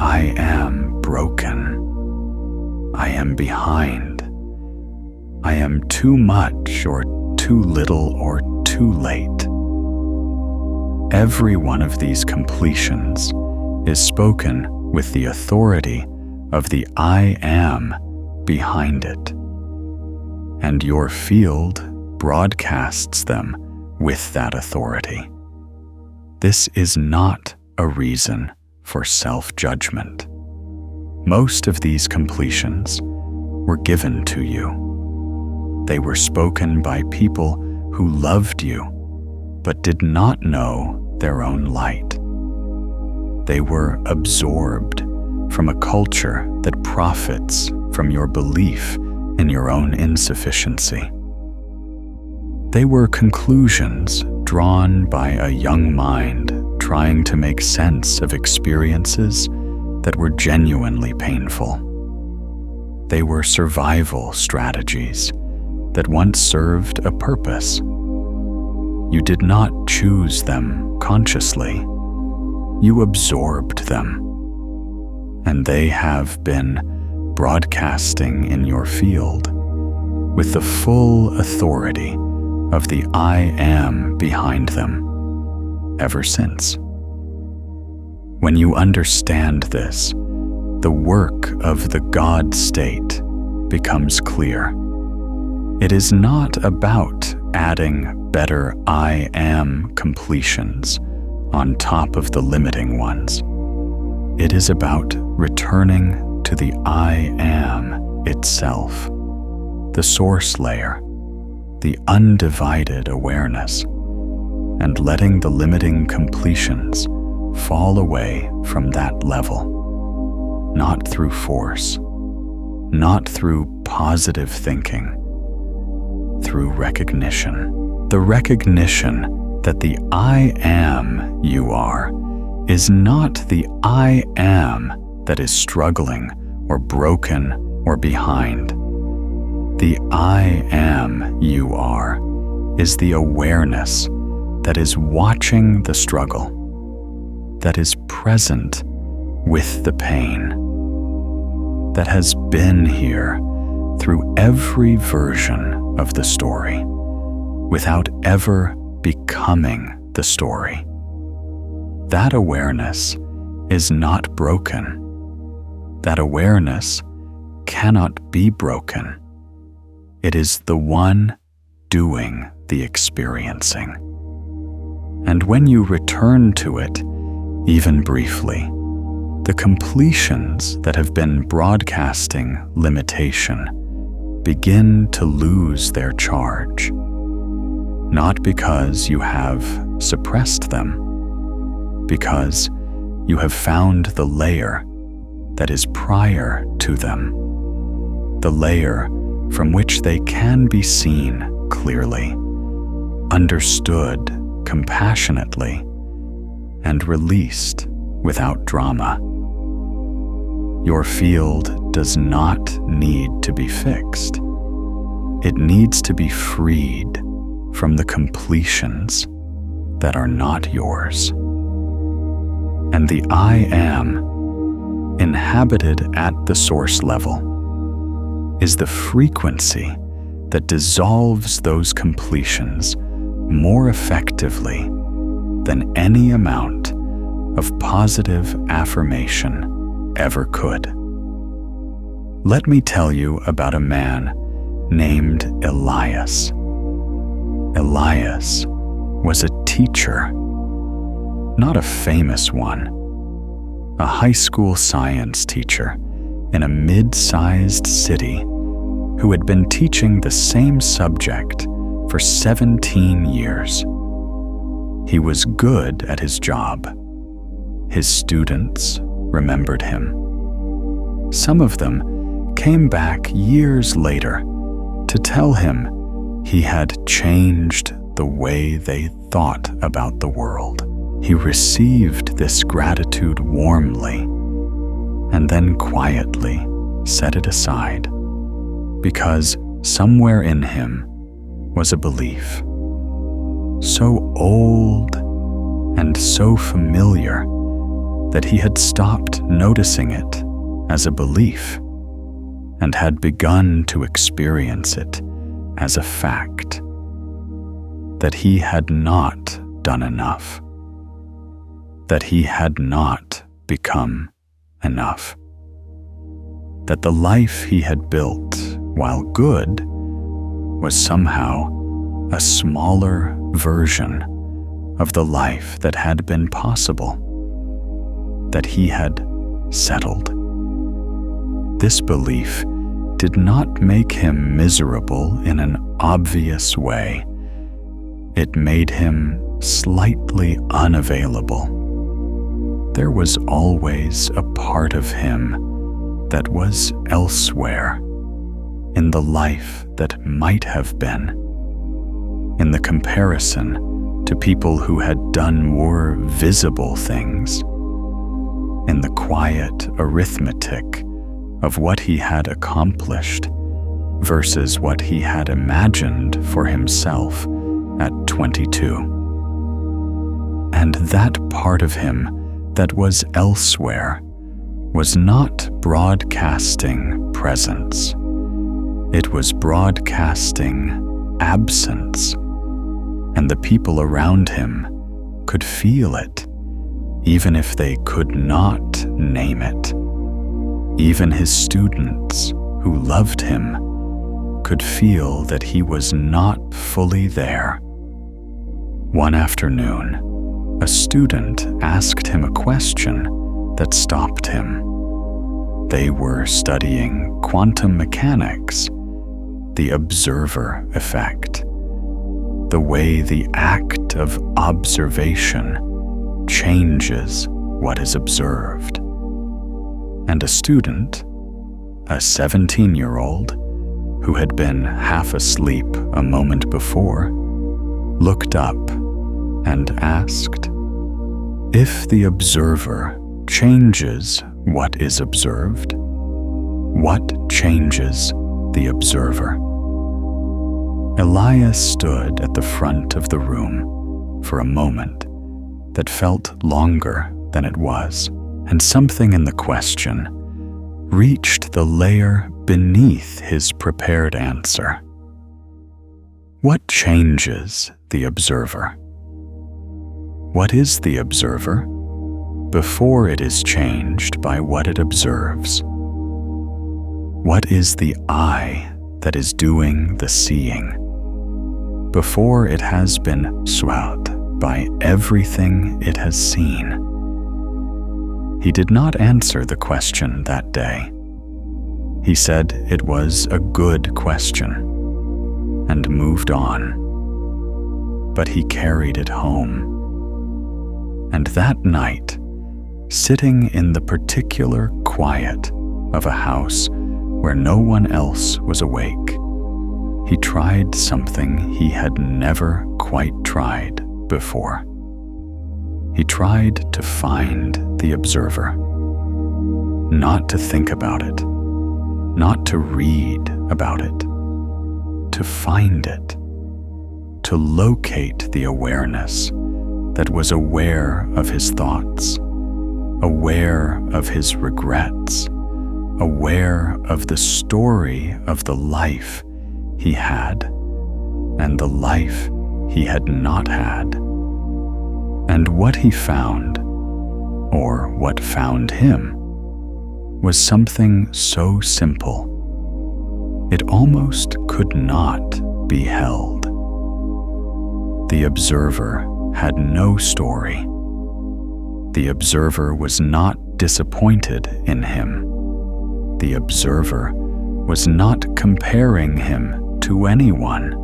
I am broken. I am behind. I am too much or too little or too late. Every one of these completions is spoken with the authority of the I am behind it, and your field broadcasts them with that authority. This is not a reason for self-judgment. Most of these completions were given to you. They were spoken by people who loved you, but did not know their own light. They were absorbed from a culture that profits from your belief in your own insufficiency. They were conclusions drawn by a young mind trying to make sense of experiences that were genuinely painful. They were survival strategies that once served a purpose. You did not choose them consciously. You absorbed them, and they have been broadcasting in your field with the full authority of the I Am behind them ever since. When you understand this, the work of the God state becomes clear. It is not about adding better I Am completions on top of the limiting ones. It is about returning to the I Am itself, the source layer, the undivided awareness, and letting the limiting completions fall away from that level, not through force, not through positive thinking, through recognition. The recognition that the I Am you are is not the I Am that is struggling or broken or behind. The I Am you are is the awareness that is watching the struggle, that is present with the pain, that has been here through every version of the story without ever becoming the story. That awareness is not broken. That awareness cannot be broken. It is the one doing the experiencing. And when you return to it, even briefly, the completions that have been broadcasting limitation begin to lose their charge, not because you have suppressed them, because you have found the layer that is prior to them, the layer from which they can be seen clearly, understood compassionately, and released without drama. Your field does not need to be fixed. It needs to be freed from the completions that are not yours. And the I Am, inhabited at the source level, is the frequency that dissolves those completions more effectively than any amount of positive affirmation ever could. Let me tell you about a man named Elias. Elias was a teacher, not a famous one, a high school science teacher in a mid-sized city who had been teaching the same subject for 17 years. He was good at his job. His students remembered him. Some of them came back years later to tell him he had changed the way they thought about the world. He received this gratitude warmly and then quietly set it aside, because somewhere in him was a belief so old and so familiar that he had stopped noticing it as a belief and had begun to experience it as a fact, that he had not done enough, that he had not become enough, that the life he had built, while good, was somehow a smaller version of the life that had been possible, that he had settled. This belief did not make him miserable in an obvious way. It made him slightly unavailable. There was always a part of him that was elsewhere, in the life that might have been, in the comparison to people who had done more visible things, in the quiet arithmetic of what he had accomplished versus what he had imagined for himself at 22. And that part of him that was elsewhere was not broadcasting presence. It was broadcasting absence, and the people around him could feel it, even if they could not name it. Even his students, who loved him, could feel that he was not fully there. One afternoon, a student asked him a question that stopped him. They were studying quantum mechanics, the observer effect, the way the act of observation changes what is observed. And a student, a 17-year-old, who had been half asleep a moment before, looked up and asked, "If the observer changes what is observed, what changes the observer?" Elias stood at the front of the room for a moment that felt longer than it was, and something in the question reached the layer beneath his prepared answer. What changes the observer? What is the observer before it is changed by what it observes? What is the eye that is doing the seeing before it has been swayed by everything it has seen? He did not answer the question that day. He said it was a good question and moved on, but he carried it home. And that night, sitting in the particular quiet of a house where no one else was awake, he tried something he had never quite tried before. He tried to find the observer, not to think about it, not to read about it, to find it, to locate the awareness that was aware of his thoughts, aware of his regrets, aware of the story of the life he had and the life he had not had. And what he found, or what found him, was something so simple, it almost could not be held. The observer had no story. The observer was not disappointed in him. The observer was not comparing him to anyone.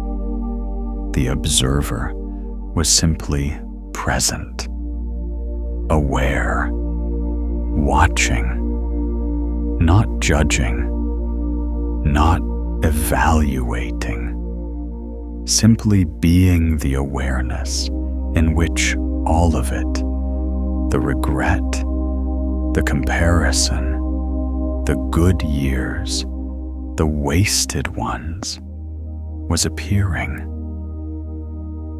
The observer was simply present, aware, watching, not judging, not evaluating, simply being the awareness in which all of it, the regret, the comparison, the good years, the wasted ones, was appearing.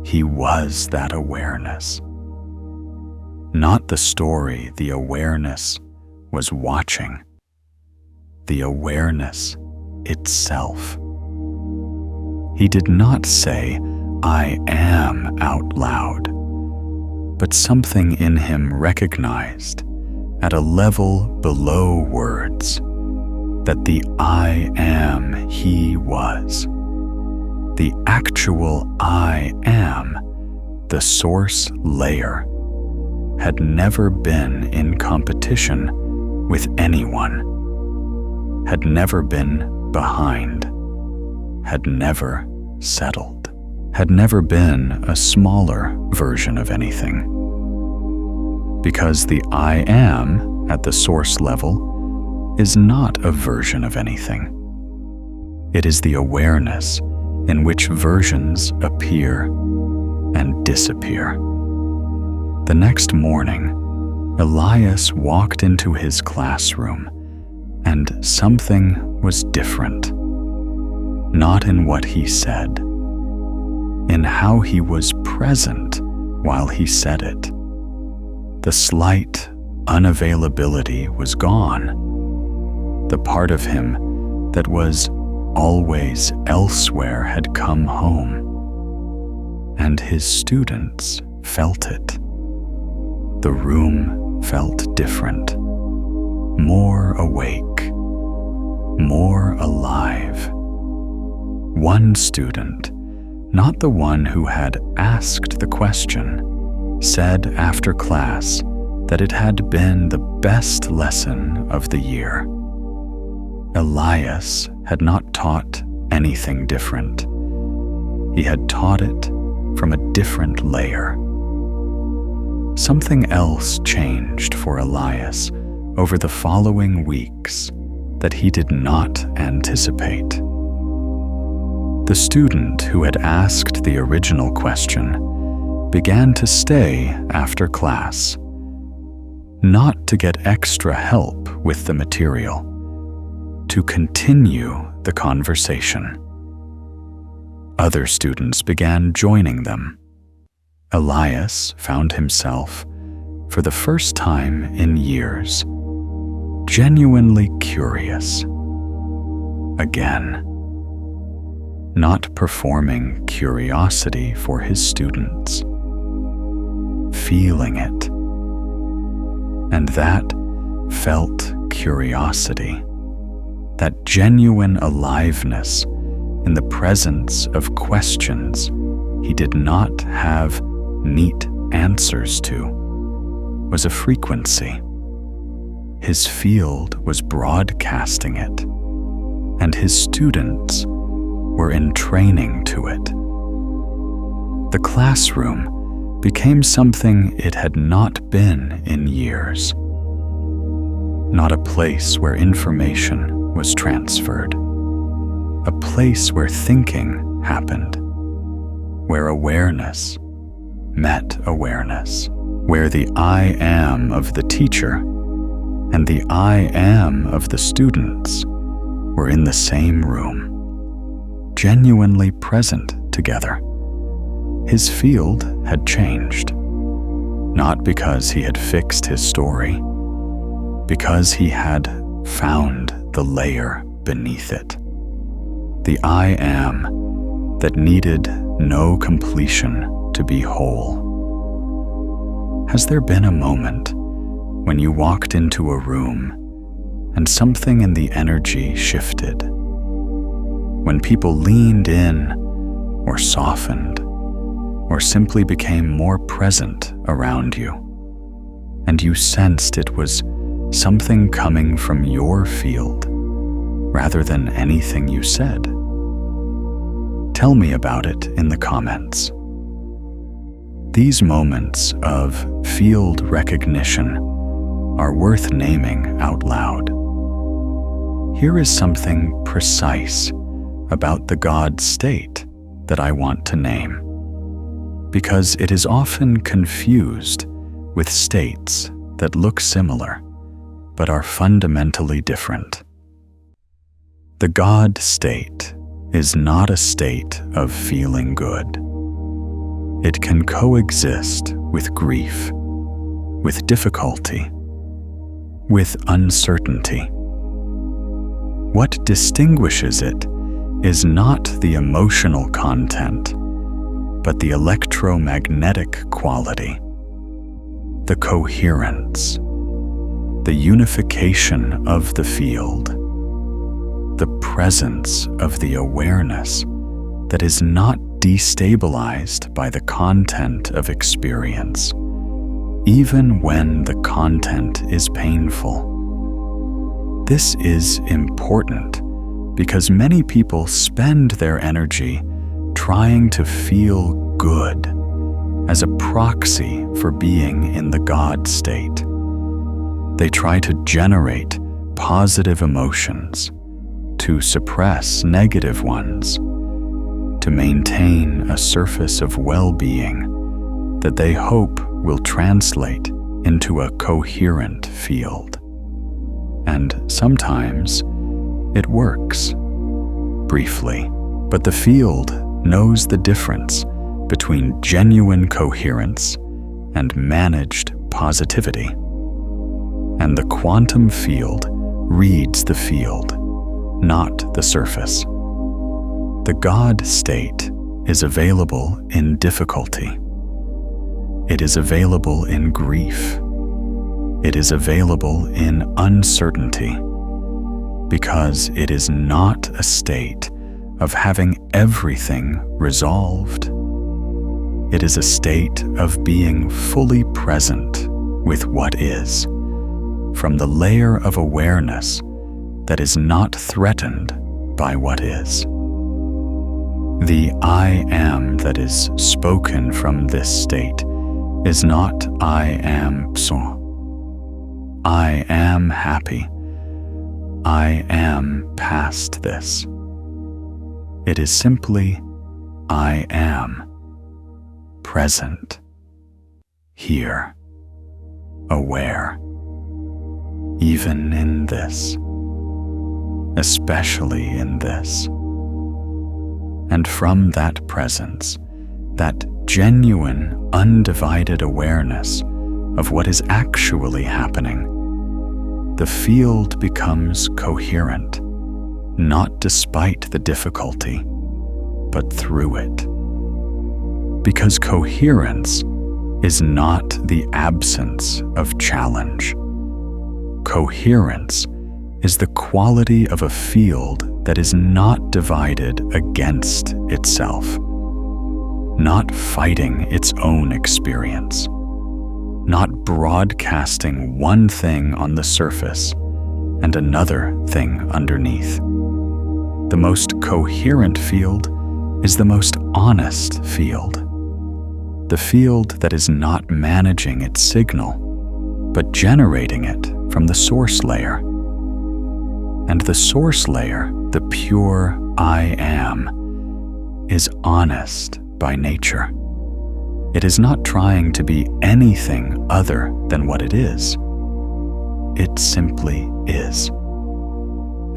He was that awareness. Not the story the awareness was watching, the awareness itself. He did not say, "I am," out loud, but something in him recognized at a level below words that the I am he was. The actual I am, the source layer, had never been in competition with anyone, had never been behind, had never settled, had never been a smaller version of anything. Because the I am at the source level is not a version of anything. It is the awareness in which versions appear and disappear. The next morning, Elias walked into his classroom, and something was different. Not in what he said, in how he was present while he said it. The slight unavailability was gone. The part of him that was always elsewhere had come home, and his students felt it. The room felt different, more awake, more alive. One student, not the one who had asked the question, said after class that it had been the best lesson of the year. Elias had not taught anything different. He had taught it from a different layer. Something else changed for Elias over the following weeks that he did not anticipate. The student who had asked the original question began to stay after class, not to get extra help with the material, to continue the conversation. Other students began joining them. Elias found himself, for the first time in years, genuinely curious. Again, not performing curiosity for his students, feeling it. And that felt curiosity, that genuine aliveness in the presence of questions he did not have neat answers to, was a frequency. His field was broadcasting it, and his students were in training to it. The classroom became something it had not been in years. Not a place where information was transferred, a place where thinking happened, where awareness met awareness, where the I am of the teacher and the I am of the students were in the same room, genuinely present together. His field had changed, not because he had fixed his story, because he had found the layer beneath it, the I am that needed no completion to be whole. Has there been a moment when you walked into a room and something in the energy shifted? When people leaned in or softened or simply became more present around you, and you sensed it was something coming from your field rather than anything you said? Tell me about it in the comments. These moments of field recognition are worth naming out loud. Here is something precise about the God state that I want to name, because it is often confused with states that look similar but are fundamentally different. The God state is not a state of feeling good. It can coexist with grief, with difficulty, with uncertainty. What distinguishes it is not the emotional content, but the electromagnetic quality, the coherence, the unification of the field, the presence of the awareness that is not destabilized by the content of experience, even when the content is painful. This is important because many people spend their energy trying to feel good as a proxy for being in the God state. They try to generate positive emotions, to suppress negative ones, to maintain a surface of well-being that they hope will translate into a coherent field. And sometimes it works, briefly, but the field knows the difference between genuine coherence and managed positivity. And the quantum field reads the field, not the surface. The God state is available in difficulty. It is available in grief. It is available in uncertainty, because it is not a state of having everything resolved. It is a state of being fully present with what is, from the layer of awareness that is not threatened by what is. The I am that is spoken from this state is not I am so. I am happy. I am past this. It is simply I am present, here, aware, even in this, especially in this. And from that presence, that genuine, undivided awareness of what is actually happening, the field becomes coherent, not despite the difficulty, but through it. Because coherence is not the absence of challenge. Coherence is the quality of a field that is not divided against itself, not fighting its own experience, not broadcasting one thing on the surface and another thing underneath. The most coherent field is the most honest field, the field that is not managing its signal, but generating it from the source layer. And the source layer, the pure I am, is honest by nature. It is not trying to be anything other than what it is. It simply is.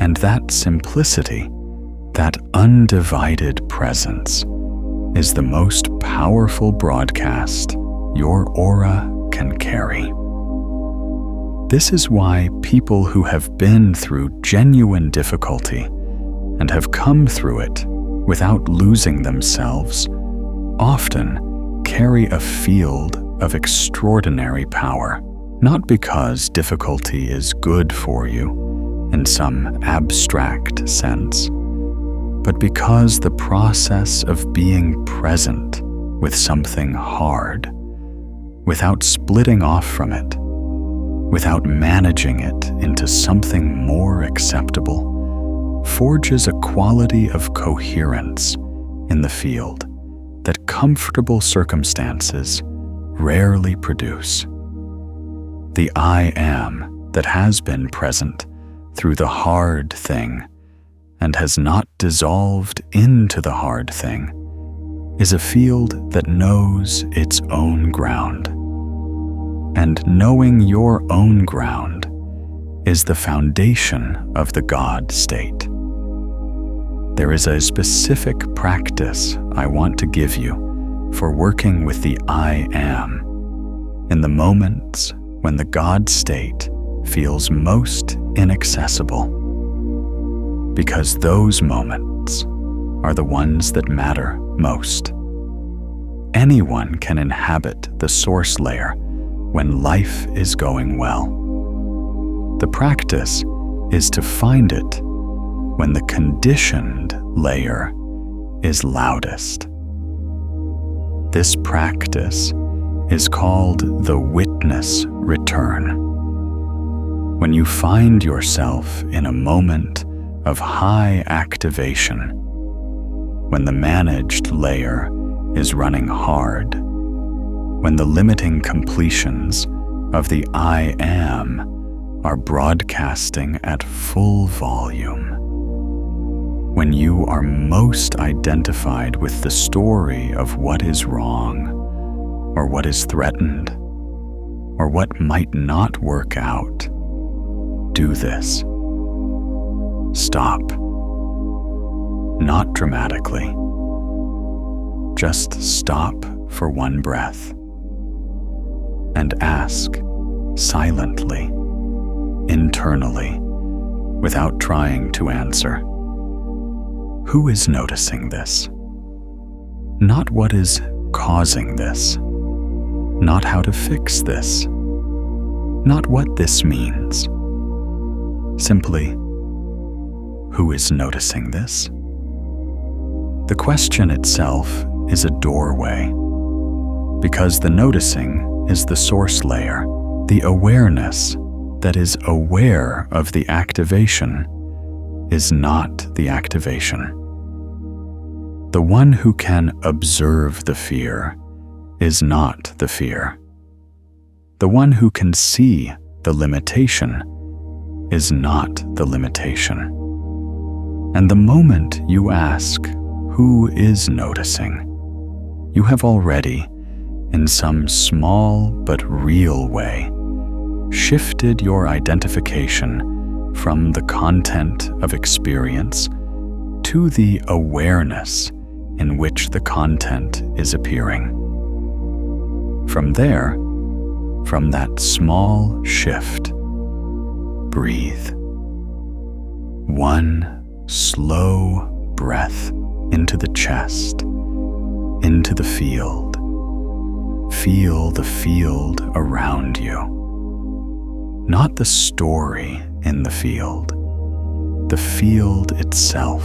And that simplicity, that undivided presence, is the most powerful broadcast your aura can carry. This is why people who have been through genuine difficulty and have come through it without losing themselves often carry a field of extraordinary power, not because difficulty is good for you in some abstract sense, but because the process of being present with something hard, without splitting off from it, without managing it into something more acceptable, forges a quality of coherence in the field that comfortable circumstances rarely produce. The I am that has been present through the hard thing and has not dissolved into the hard thing is a field that knows its own ground. And knowing your own ground is the foundation of the God state. There is a specific practice I want to give you for working with the I am in the moments when the God state feels most inaccessible, because those moments are the ones that matter most. Anyone can inhabit the source layer when life is going well. The practice is to find it when the conditioned layer is loudest. This practice is called the witness return. When you find yourself in a moment of high activation, when the managed layer is running hard, when the limiting completions of the I am are broadcasting at full volume, when you are most identified with the story of what is wrong, or what is threatened, or what might not work out, do this. Stop. Not dramatically. just stop for one breath and ask silently, internally, without trying to answer. Who is noticing this? Not what is causing this, not how to fix this, not what this means. Simply, who is noticing this? The question itself is a doorway, because the noticing is the source layer, the awareness that is aware of the activation is not the activation. The one who can observe the fear is not the fear. The one who can see the limitation is not the limitation. And the moment you ask, who is noticing, you have already, in some small but real way, shifted your identification from the content of experience to the awareness in which the content is appearing. From there, from that small shift, breathe. One slow breath into the chest, into the field. Feel the field around you. Not the story in the field itself,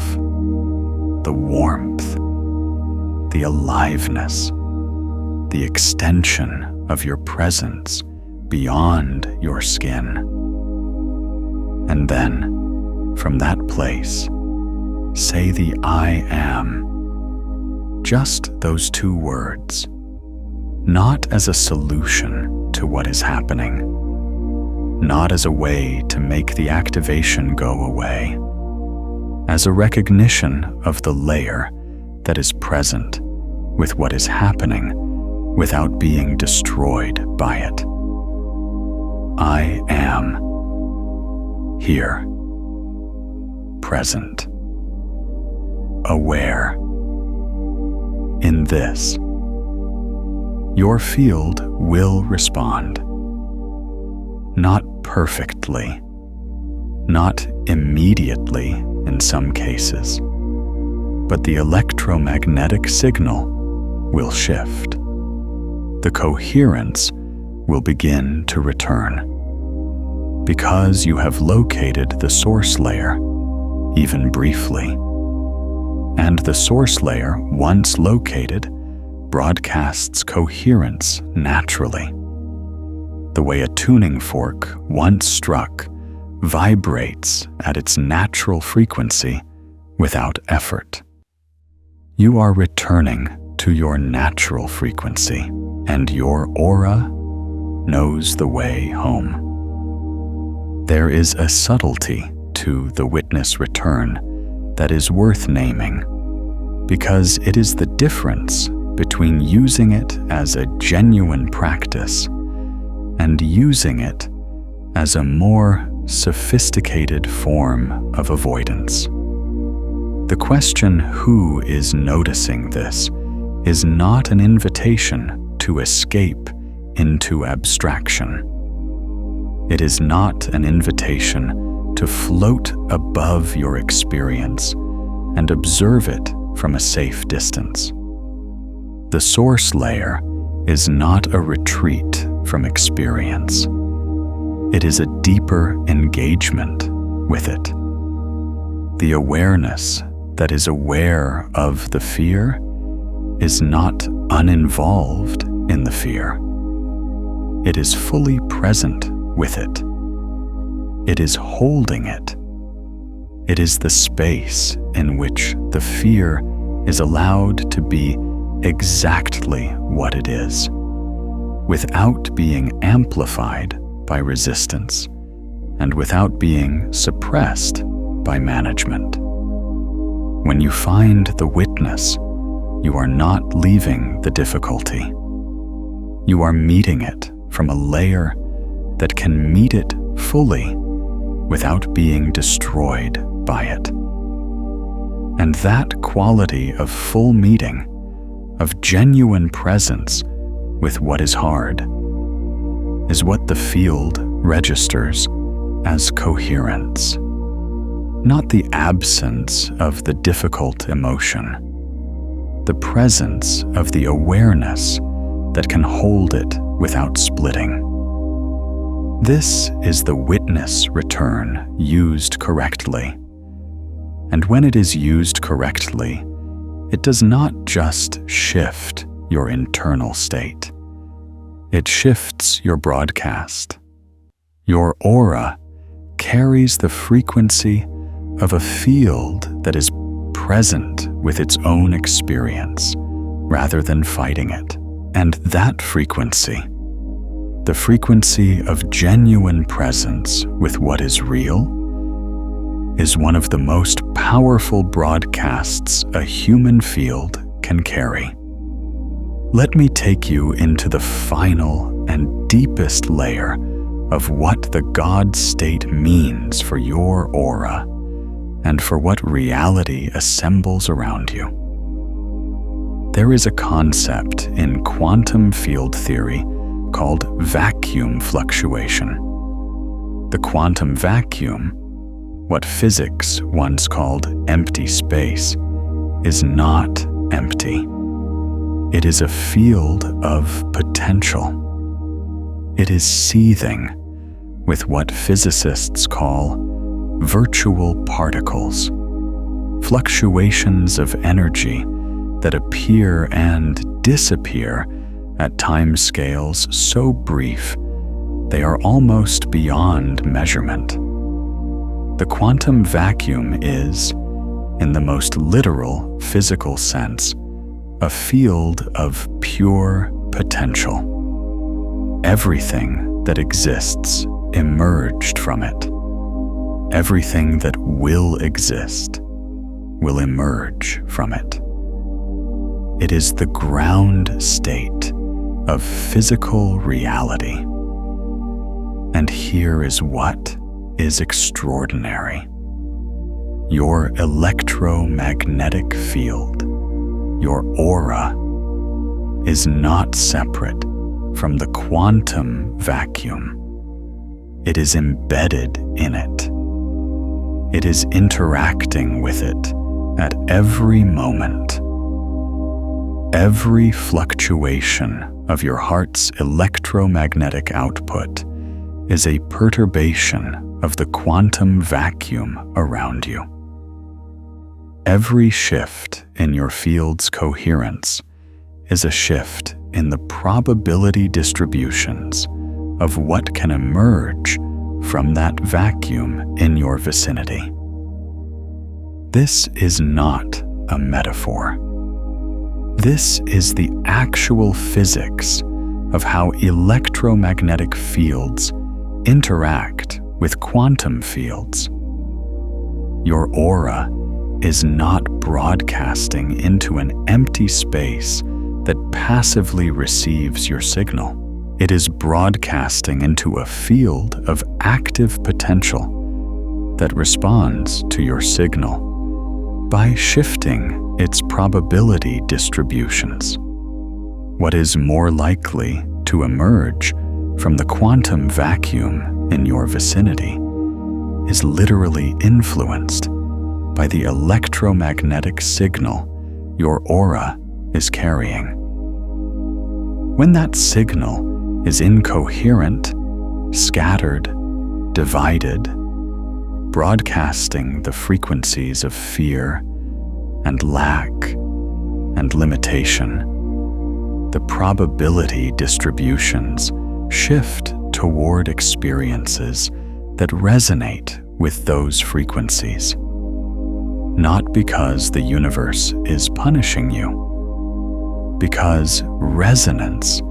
the warmth, the aliveness, the extension of your presence beyond your skin. And then, from that place, say the I am, just those two words, not as a solution to what is happening, not as a way to make the activation go away, as a recognition of the layer that is present with what is happening without being destroyed by it. I am here, present, aware. In this, your field will respond. Not perfectly, not immediately in some cases, but the electromagnetic signal will shift. The coherence will begin to return, because you have located the source layer, even briefly. And the source layer, once located, broadcasts coherence naturally. The way a tuning fork, once struck, vibrates at its natural frequency without effort. You are returning to your natural frequency, and your aura knows the way home. There is a subtlety to the witness return that is worth naming, because it is the difference between using it as a genuine practice and using it as a more sophisticated form of avoidance. The question, who is noticing this, is not an invitation to escape into abstraction. It is not an invitation to float above your experience and observe it from a safe distance. The source layer is not a retreat from experience. It is a deeper engagement with it. The awareness that is aware of the fear is not uninvolved in the fear. It is fully present with it. It is holding it. It is the space in which the fear is allowed to be exactly what it is, without being amplified by resistance and without being suppressed by management. When you find the witness, you are not leaving the difficulty. You are meeting it from a layer that can meet it fully without being destroyed by it. And that quality of full meeting of genuine presence with what is hard is what the field registers as coherence, not the absence of the difficult emotion, the presence of the awareness that can hold it without splitting. This is the witness return used correctly. And when it is used correctly, it does not just shift your internal state. It shifts your broadcast. Your aura carries the frequency of a field that is present with its own experience rather than fighting it. And that frequency, the frequency of genuine presence with what is real, is one of the most powerful broadcasts a human field can carry. Let me take you into the final and deepest layer of what the God state means for your aura and for what reality assembles around you. There is a concept in quantum field theory called vacuum fluctuation. The quantum vacuum, what physics once called empty space, is not empty. It is a field of potential. It is seething with what physicists call virtual particles, fluctuations of energy that appear and disappear at timescales so brief they are almost beyond measurement. The quantum vacuum is, in the most literal physical sense, a field of pure potential. Everything that exists emerged from it. Everything that will exist will emerge from it. It is the ground state of physical reality. And here is what is extraordinary. Your electromagnetic field, your aura, is not separate from the quantum vacuum. It is embedded in it. It is interacting with it at every moment. Every fluctuation of your heart's electromagnetic output is a perturbation of the quantum vacuum around you. Every shift in your field's coherence is a shift in the probability distributions of what can emerge from that vacuum in your vicinity. This is not a metaphor. This is the actual physics of how electromagnetic fields interact with quantum fields. Your aura is not broadcasting into an empty space that passively receives your signal. It is broadcasting into a field of active potential that responds to your signal by shifting its probability distributions. What is more likely to emerge from the quantum vacuum in your vicinity is literally influenced by the electromagnetic signal your aura is carrying. When that signal is incoherent, scattered, divided, broadcasting the frequencies of fear and lack and limitation, the probability distributions shift toward experiences that resonate with those frequencies. Not because the universe is punishing you, because resonance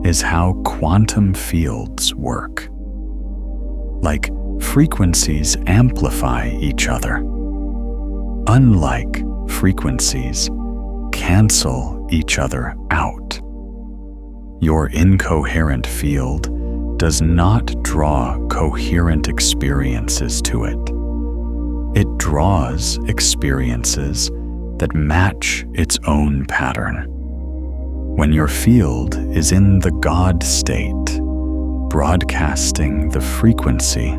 is how quantum fields work. Like frequencies amplify each other. Unlike frequencies cancel each other out. Your incoherent field does not draw coherent experiences to it. It draws experiences that match its own pattern. When your field is in the God state, broadcasting the frequency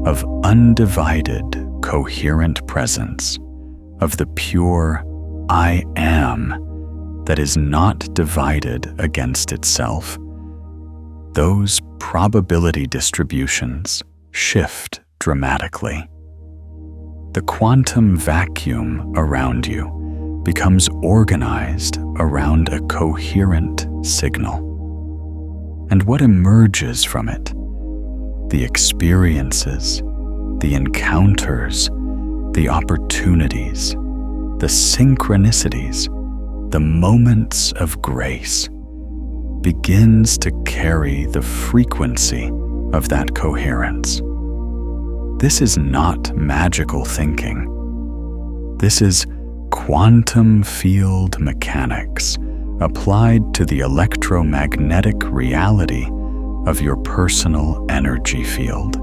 of undivided, coherent presence, of the pure I am that is not divided against itself, those probability distributions shift dramatically. The quantum vacuum around you becomes organized around a coherent signal. And what emerges from it? The experiences, the encounters, the opportunities, the synchronicities, the moments of grace, begins to carry the frequency of that coherence. This is not magical thinking. This is quantum field mechanics applied to the electromagnetic reality of your personal energy field.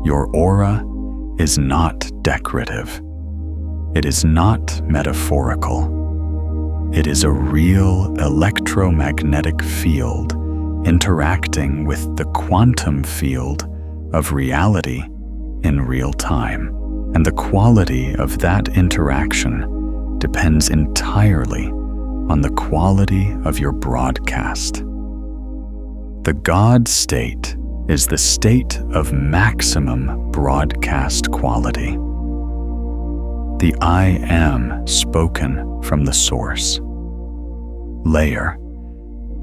Your aura is not decorative. It is not metaphorical. It is a real electromagnetic field interacting with the quantum field of reality in real time. And the quality of that interaction depends entirely on the quality of your broadcast. The God state is the state of maximum broadcast quality. The I am spoken from the source. Layer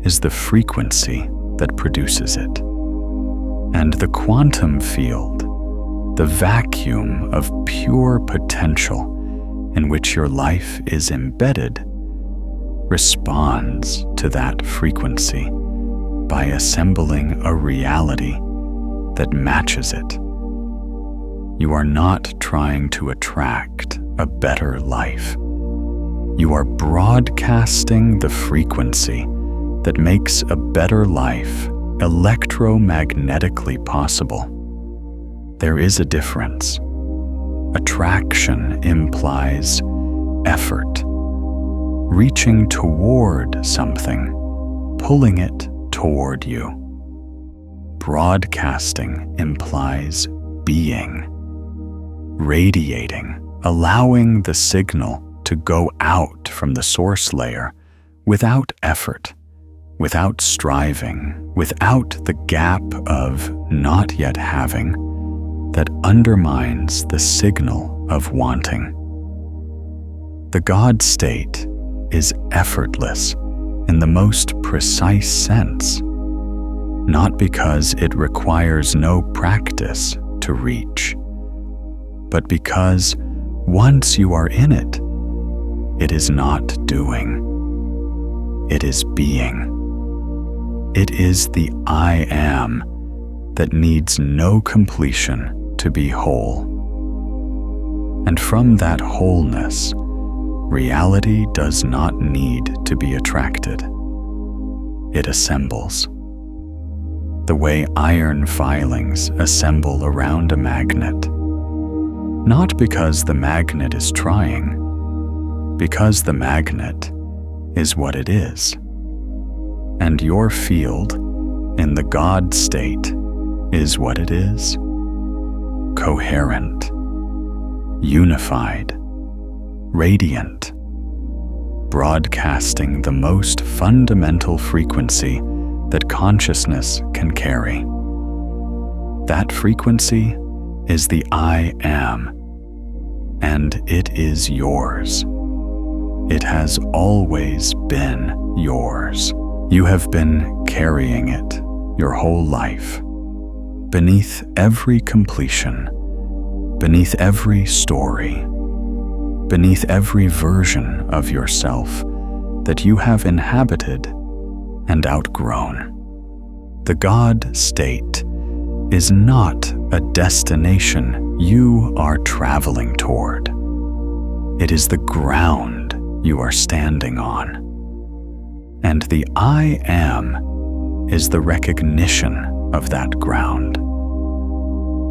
is the frequency that produces it. And the quantum field, the vacuum of pure potential in which your life is embedded, responds to that frequency by assembling a reality that matches it. You are not trying to attract a better life. You are broadcasting the frequency that makes a better life electromagnetically possible. There is a difference. Attraction implies effort, reaching toward something, pulling it toward you. Broadcasting implies being, radiating, allowing the signal to go out from the source layer without effort, without striving, without the gap of not yet having that undermines the signal of wanting. The God state is effortless in the most precise sense, not because it requires no practice to reach, but because once you are in it, it is not doing. It is being. It is the I am that needs no completion to be whole. And from that wholeness, reality does not need to be attracted. It assembles. The way iron filings assemble around a magnet. Not because the magnet is trying, because the magnet is what it is. And your field in the God state is what it is. Coherent, unified, radiant, broadcasting the most fundamental frequency that consciousness can carry. That frequency is the I am, and it is yours. It has always been yours. You have been carrying it your whole life. Beneath every completion, beneath every story, beneath every version of yourself that you have inhabited and outgrown. The God state is not a destination you are traveling toward. It is the ground you are standing on. And the I am is the recognition of that ground.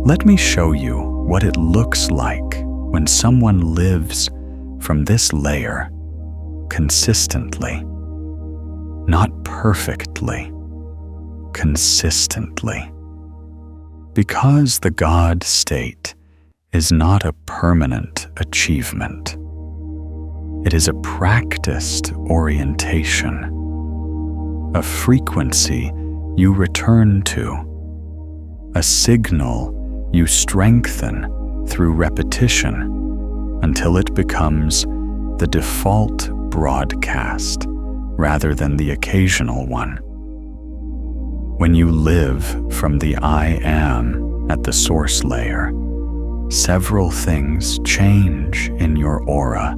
Let me show you what it looks like when someone lives from this layer consistently. not perfectly, consistently. Because the God state is not a permanent achievement. It is a practiced orientation, a frequency you return to, a signal you strengthen through repetition until it becomes the default broadcast rather than the occasional one. When you live from the I am at the source layer, several things change in your aura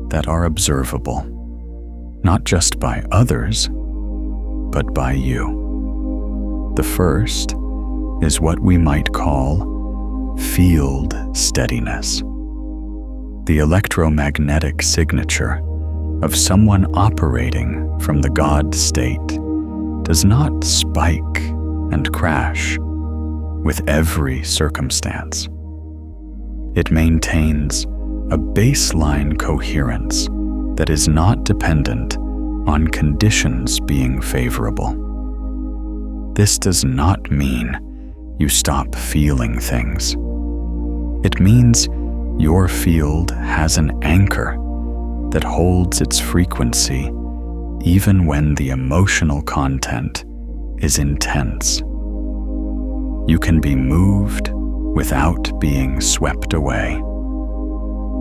that are observable, not just by others, but by you. The first is what we might call field steadiness, the electromagnetic signature of someone operating from the God state does not spike and crash with every circumstance. It maintains a baseline coherence that is not dependent on conditions being favorable. This does not mean you stop feeling things. It means your field has an anchor that holds its frequency even when the emotional content is intense. You can be moved without being swept away.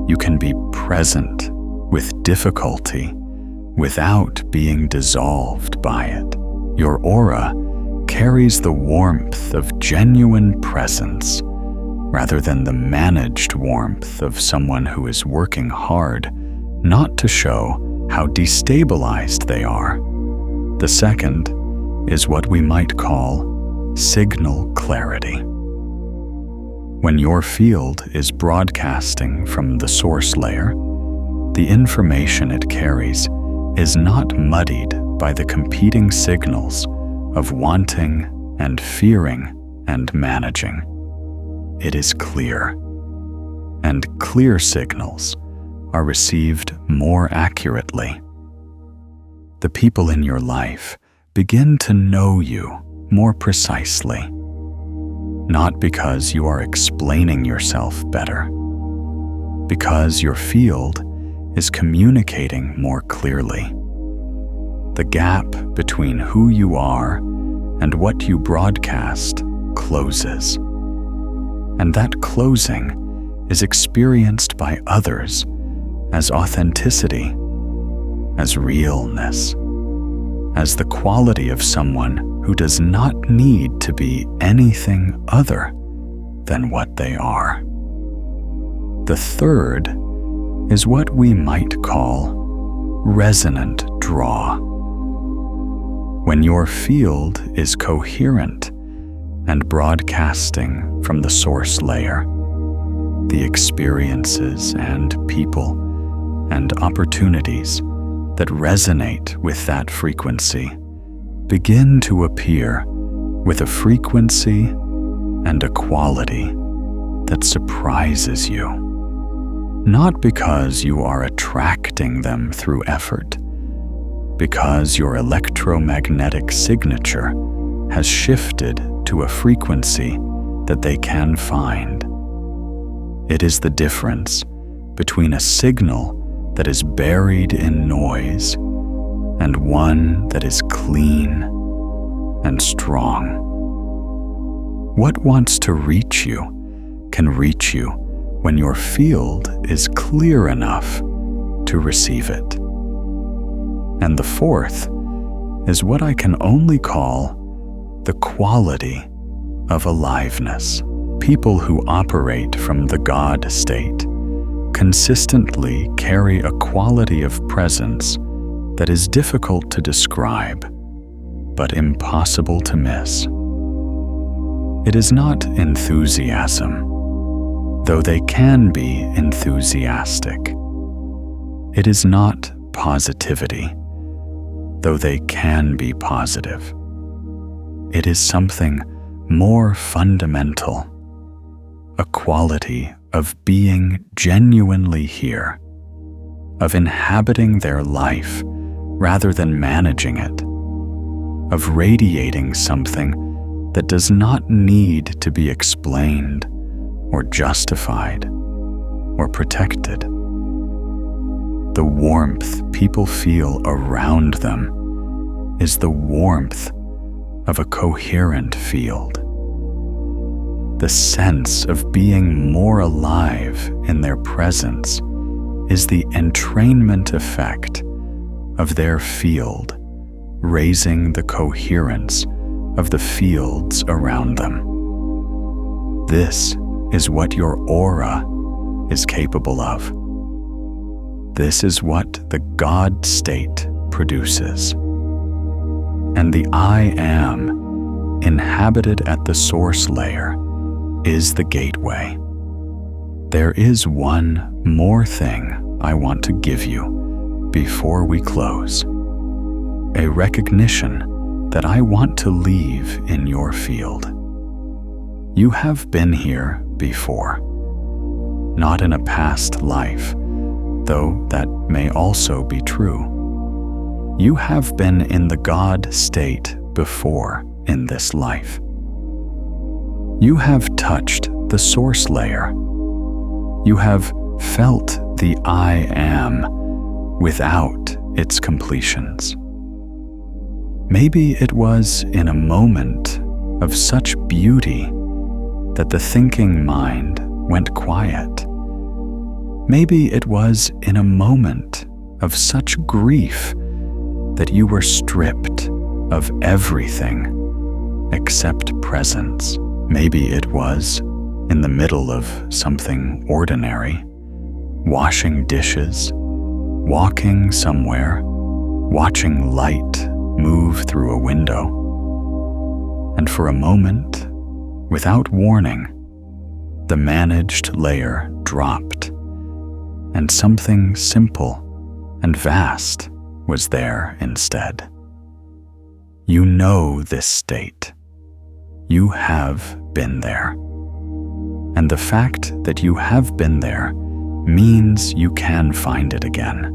You can be present with difficulty without being dissolved by it. Your aura carries the warmth of genuine presence rather than the managed warmth of someone who is working hard not to show how destabilized they are. The second is what we might call signal clarity. When your field is broadcasting from the source layer, the information it carries is not muddied by the competing signals of wanting and fearing and managing. It is clear, and clear signals are received more accurately. The people in your life begin to know you more precisely, not because you are explaining yourself better, because your field is communicating more clearly. The gap between who you are and what you broadcast closes, and that closing is experienced by others as authenticity, as realness, as the quality of someone who does not need to be anything other than what they are. The third is what we might call resonant draw. When your field is coherent and broadcasting from the source layer, the experiences and people and opportunities that resonate with that frequency begin to appear with a frequency and a quality that surprises you. Not because you are attracting them through effort, because your electromagnetic signature has shifted to a frequency that they can find. It is the difference between a signal that is buried in noise and one that is clean and strong. What wants to reach you can reach you when your field is clear enough to receive it. And the fourth is what I can only call the quality of aliveness. People who operate from the God state consistently carry a quality of presence that is difficult to describe, but impossible to miss. It is not enthusiasm, though they can be enthusiastic. It is not positivity, though they can be positive. It is something more fundamental, a quality of being genuinely here, of inhabiting their life rather than managing it, of radiating something that does not need to be explained or justified or protected. The warmth people feel around them is the warmth of a coherent field. The sense of being more alive in their presence is the entrainment effect of their field, raising the coherence of the fields around them. This is what your aura is capable of. This is what the God state produces. And the I Am, inhabited at the source layer, is the gateway. There is one more thing I want to give you before we close. A recognition that I want to leave in your field. You have been here before. Not in a past life, though that may also be true. You have been in the God state before in this life. You have touched the source layer. You have felt the I Am without its completions. Maybe it was in a moment of such beauty that the thinking mind went quiet. Maybe it was in a moment of such grief that you were stripped of everything except presence. Maybe it was in the middle of something ordinary, washing dishes, walking somewhere, watching light move through a window. And for a moment, without warning, the managed layer dropped, and something simple and vast was there instead. You know this state. You have been there. And the fact that you have been there means you can find it again.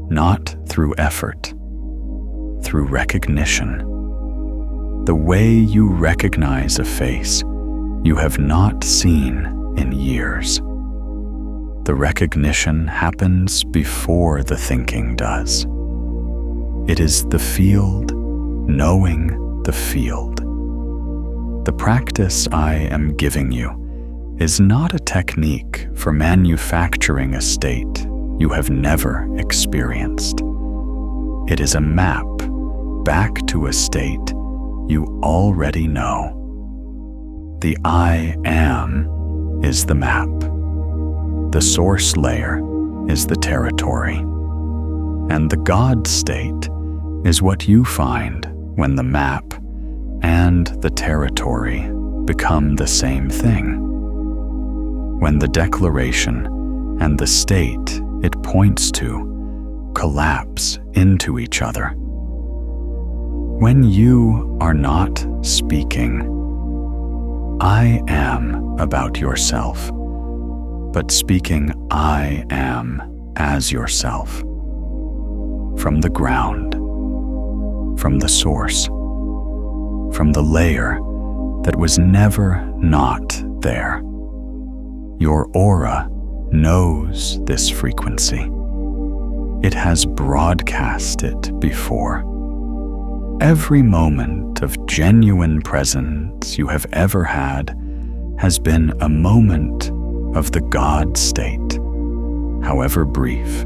Not through effort, through recognition. The way you recognize a face you have not seen in years. The recognition happens before the thinking does. It is the field knowing the field. The practice I am giving you is not a technique for manufacturing a state you have never experienced. It is a map back to a state you already know. The I Am is the map. The source layer is the territory. And the God state is what you find when the map and the territory become the same thing. When the declaration and the state it points to collapse into each other. When you are not speaking, I am about yourself, but speaking I am as yourself. From the ground, from the source, from the layer that was never not there. Your aura knows this frequency. It has broadcast it before. Every moment of genuine presence you have ever had has been a moment of the God state, however brief,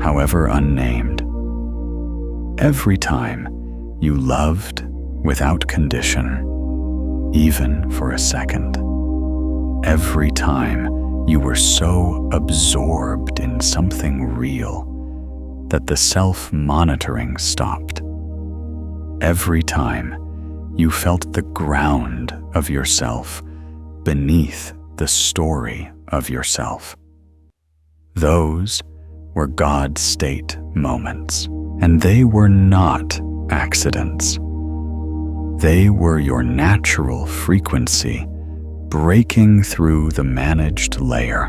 however unnamed. Every time you loved without condition, even for a second. Every time you were so absorbed in something real that the self-monitoring stopped. Every time you felt the ground of yourself beneath the story of yourself. Those were God state moments, and they were not accidents. They were your natural frequency breaking through the managed layer.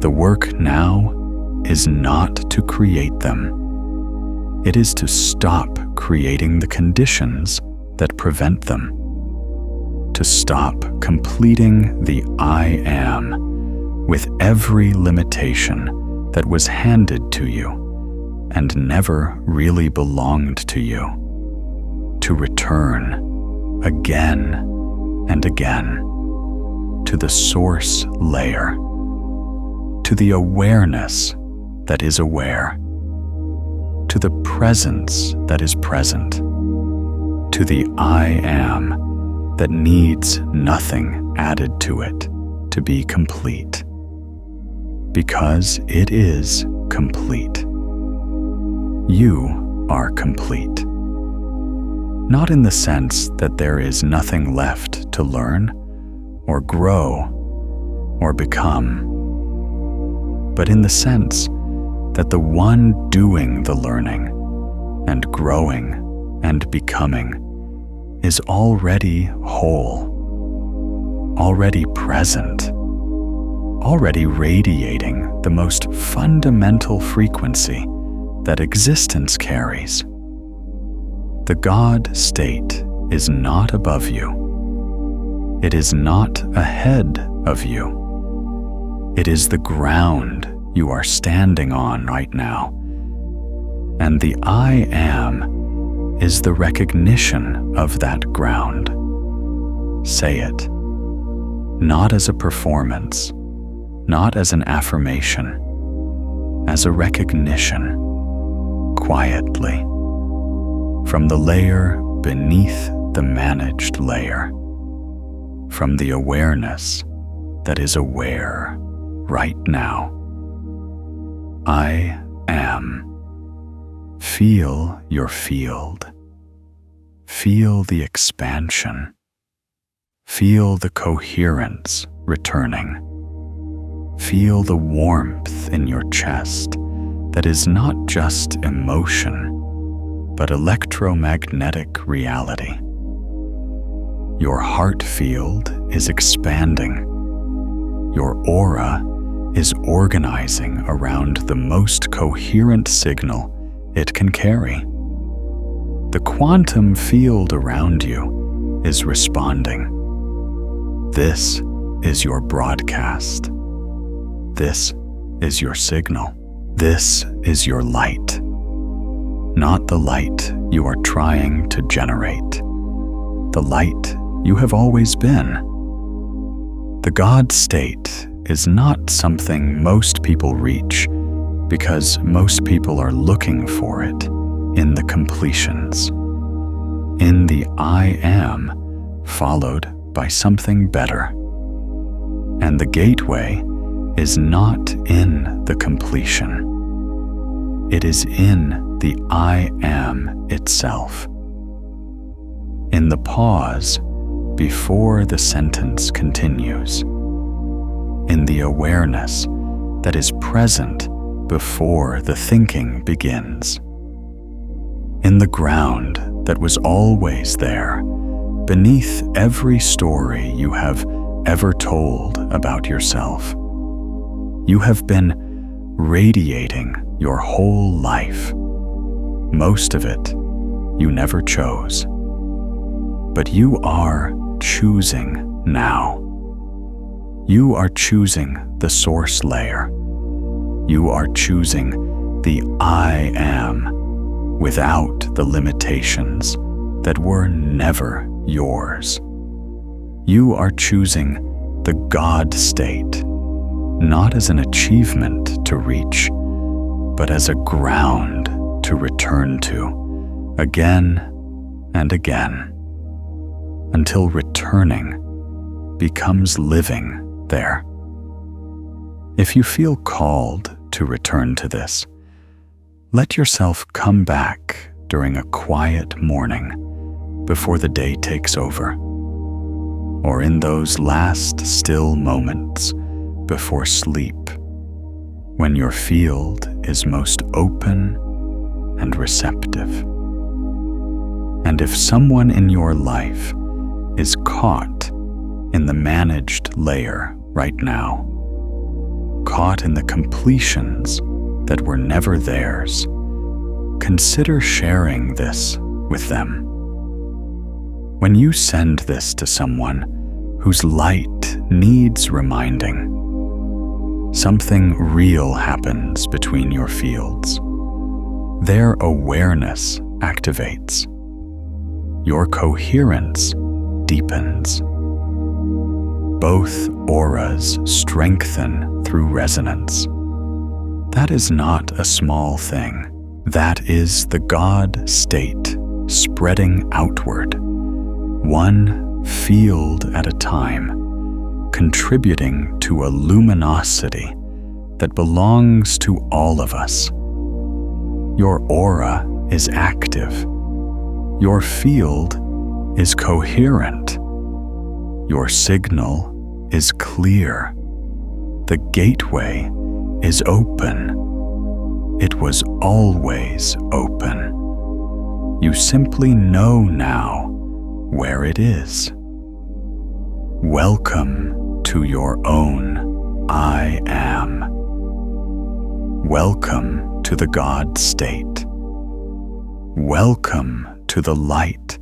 The work now is not to create them. It is to stop creating the conditions that prevent them. To stop completing the I am with every limitation that was handed to you and never really belonged to you. To return again and again to the source layer, to the awareness that is aware, to the presence that is present, to the I am that needs nothing added to it to be complete, because it is complete. You are complete. Not in the sense that there is nothing left to learn or grow or become, but in the sense that the one doing the learning and growing and becoming is already whole, already present, already radiating the most fundamental frequency that existence carries. The God state is not above you. It is not ahead of you. It is the ground you are standing on right now. And the I am is the recognition of that ground. Say it, not as a performance, not as an affirmation, as a recognition, quietly, from the layer beneath the managed layer, from the awareness that is aware right now. I am. Feel your field. Feel the expansion. Feel the coherence returning. Feel the warmth in your chest that is not just emotion, but electromagnetic reality. Your heart field is expanding. Your aura is organizing around the most coherent signal it can carry. The quantum field around you is responding. This is your broadcast. This is your signal. This is your light. Not the light you are trying to generate. The light you have always been. The God state is not something most people reach because most people are looking for it in the completions, in the I am followed by something better. And the gateway is not in the completion. It is in the I am itself. In the pause before the sentence continues. In the awareness that is present before the thinking begins. In the ground that was always there, beneath every story you have ever told about yourself. You have been radiating your whole life. Most of it you never chose. But you are choosing now. You are choosing the source layer. You are choosing the I am without the limitations that were never yours. You are choosing the God state, not as an achievement to reach, but as a ground to return to again and again, until returning becomes living there. If you feel called to return to this, let yourself come back during a quiet morning before the day takes over, or in those last still moments before sleep, when your field is most open and receptive. And if someone in your life is caught in the managed layer right now, caught in the completions that were never theirs. Consider sharing this with them. When you send this to someone whose light needs reminding, something real happens between your fields. Their awareness activates. Your coherence deepens. Both auras strengthen through resonance. That is not a small thing. That is the God state spreading outward, one field at a time, contributing to a luminosity that belongs to all of us. Your aura is active. Your field is coherent. Your signal is clear. The gateway is open. It was always open. You simply know now where it is. Welcome to your own I am. Welcome to the God state. Welcome to the light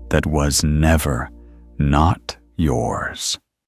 that was never not yours.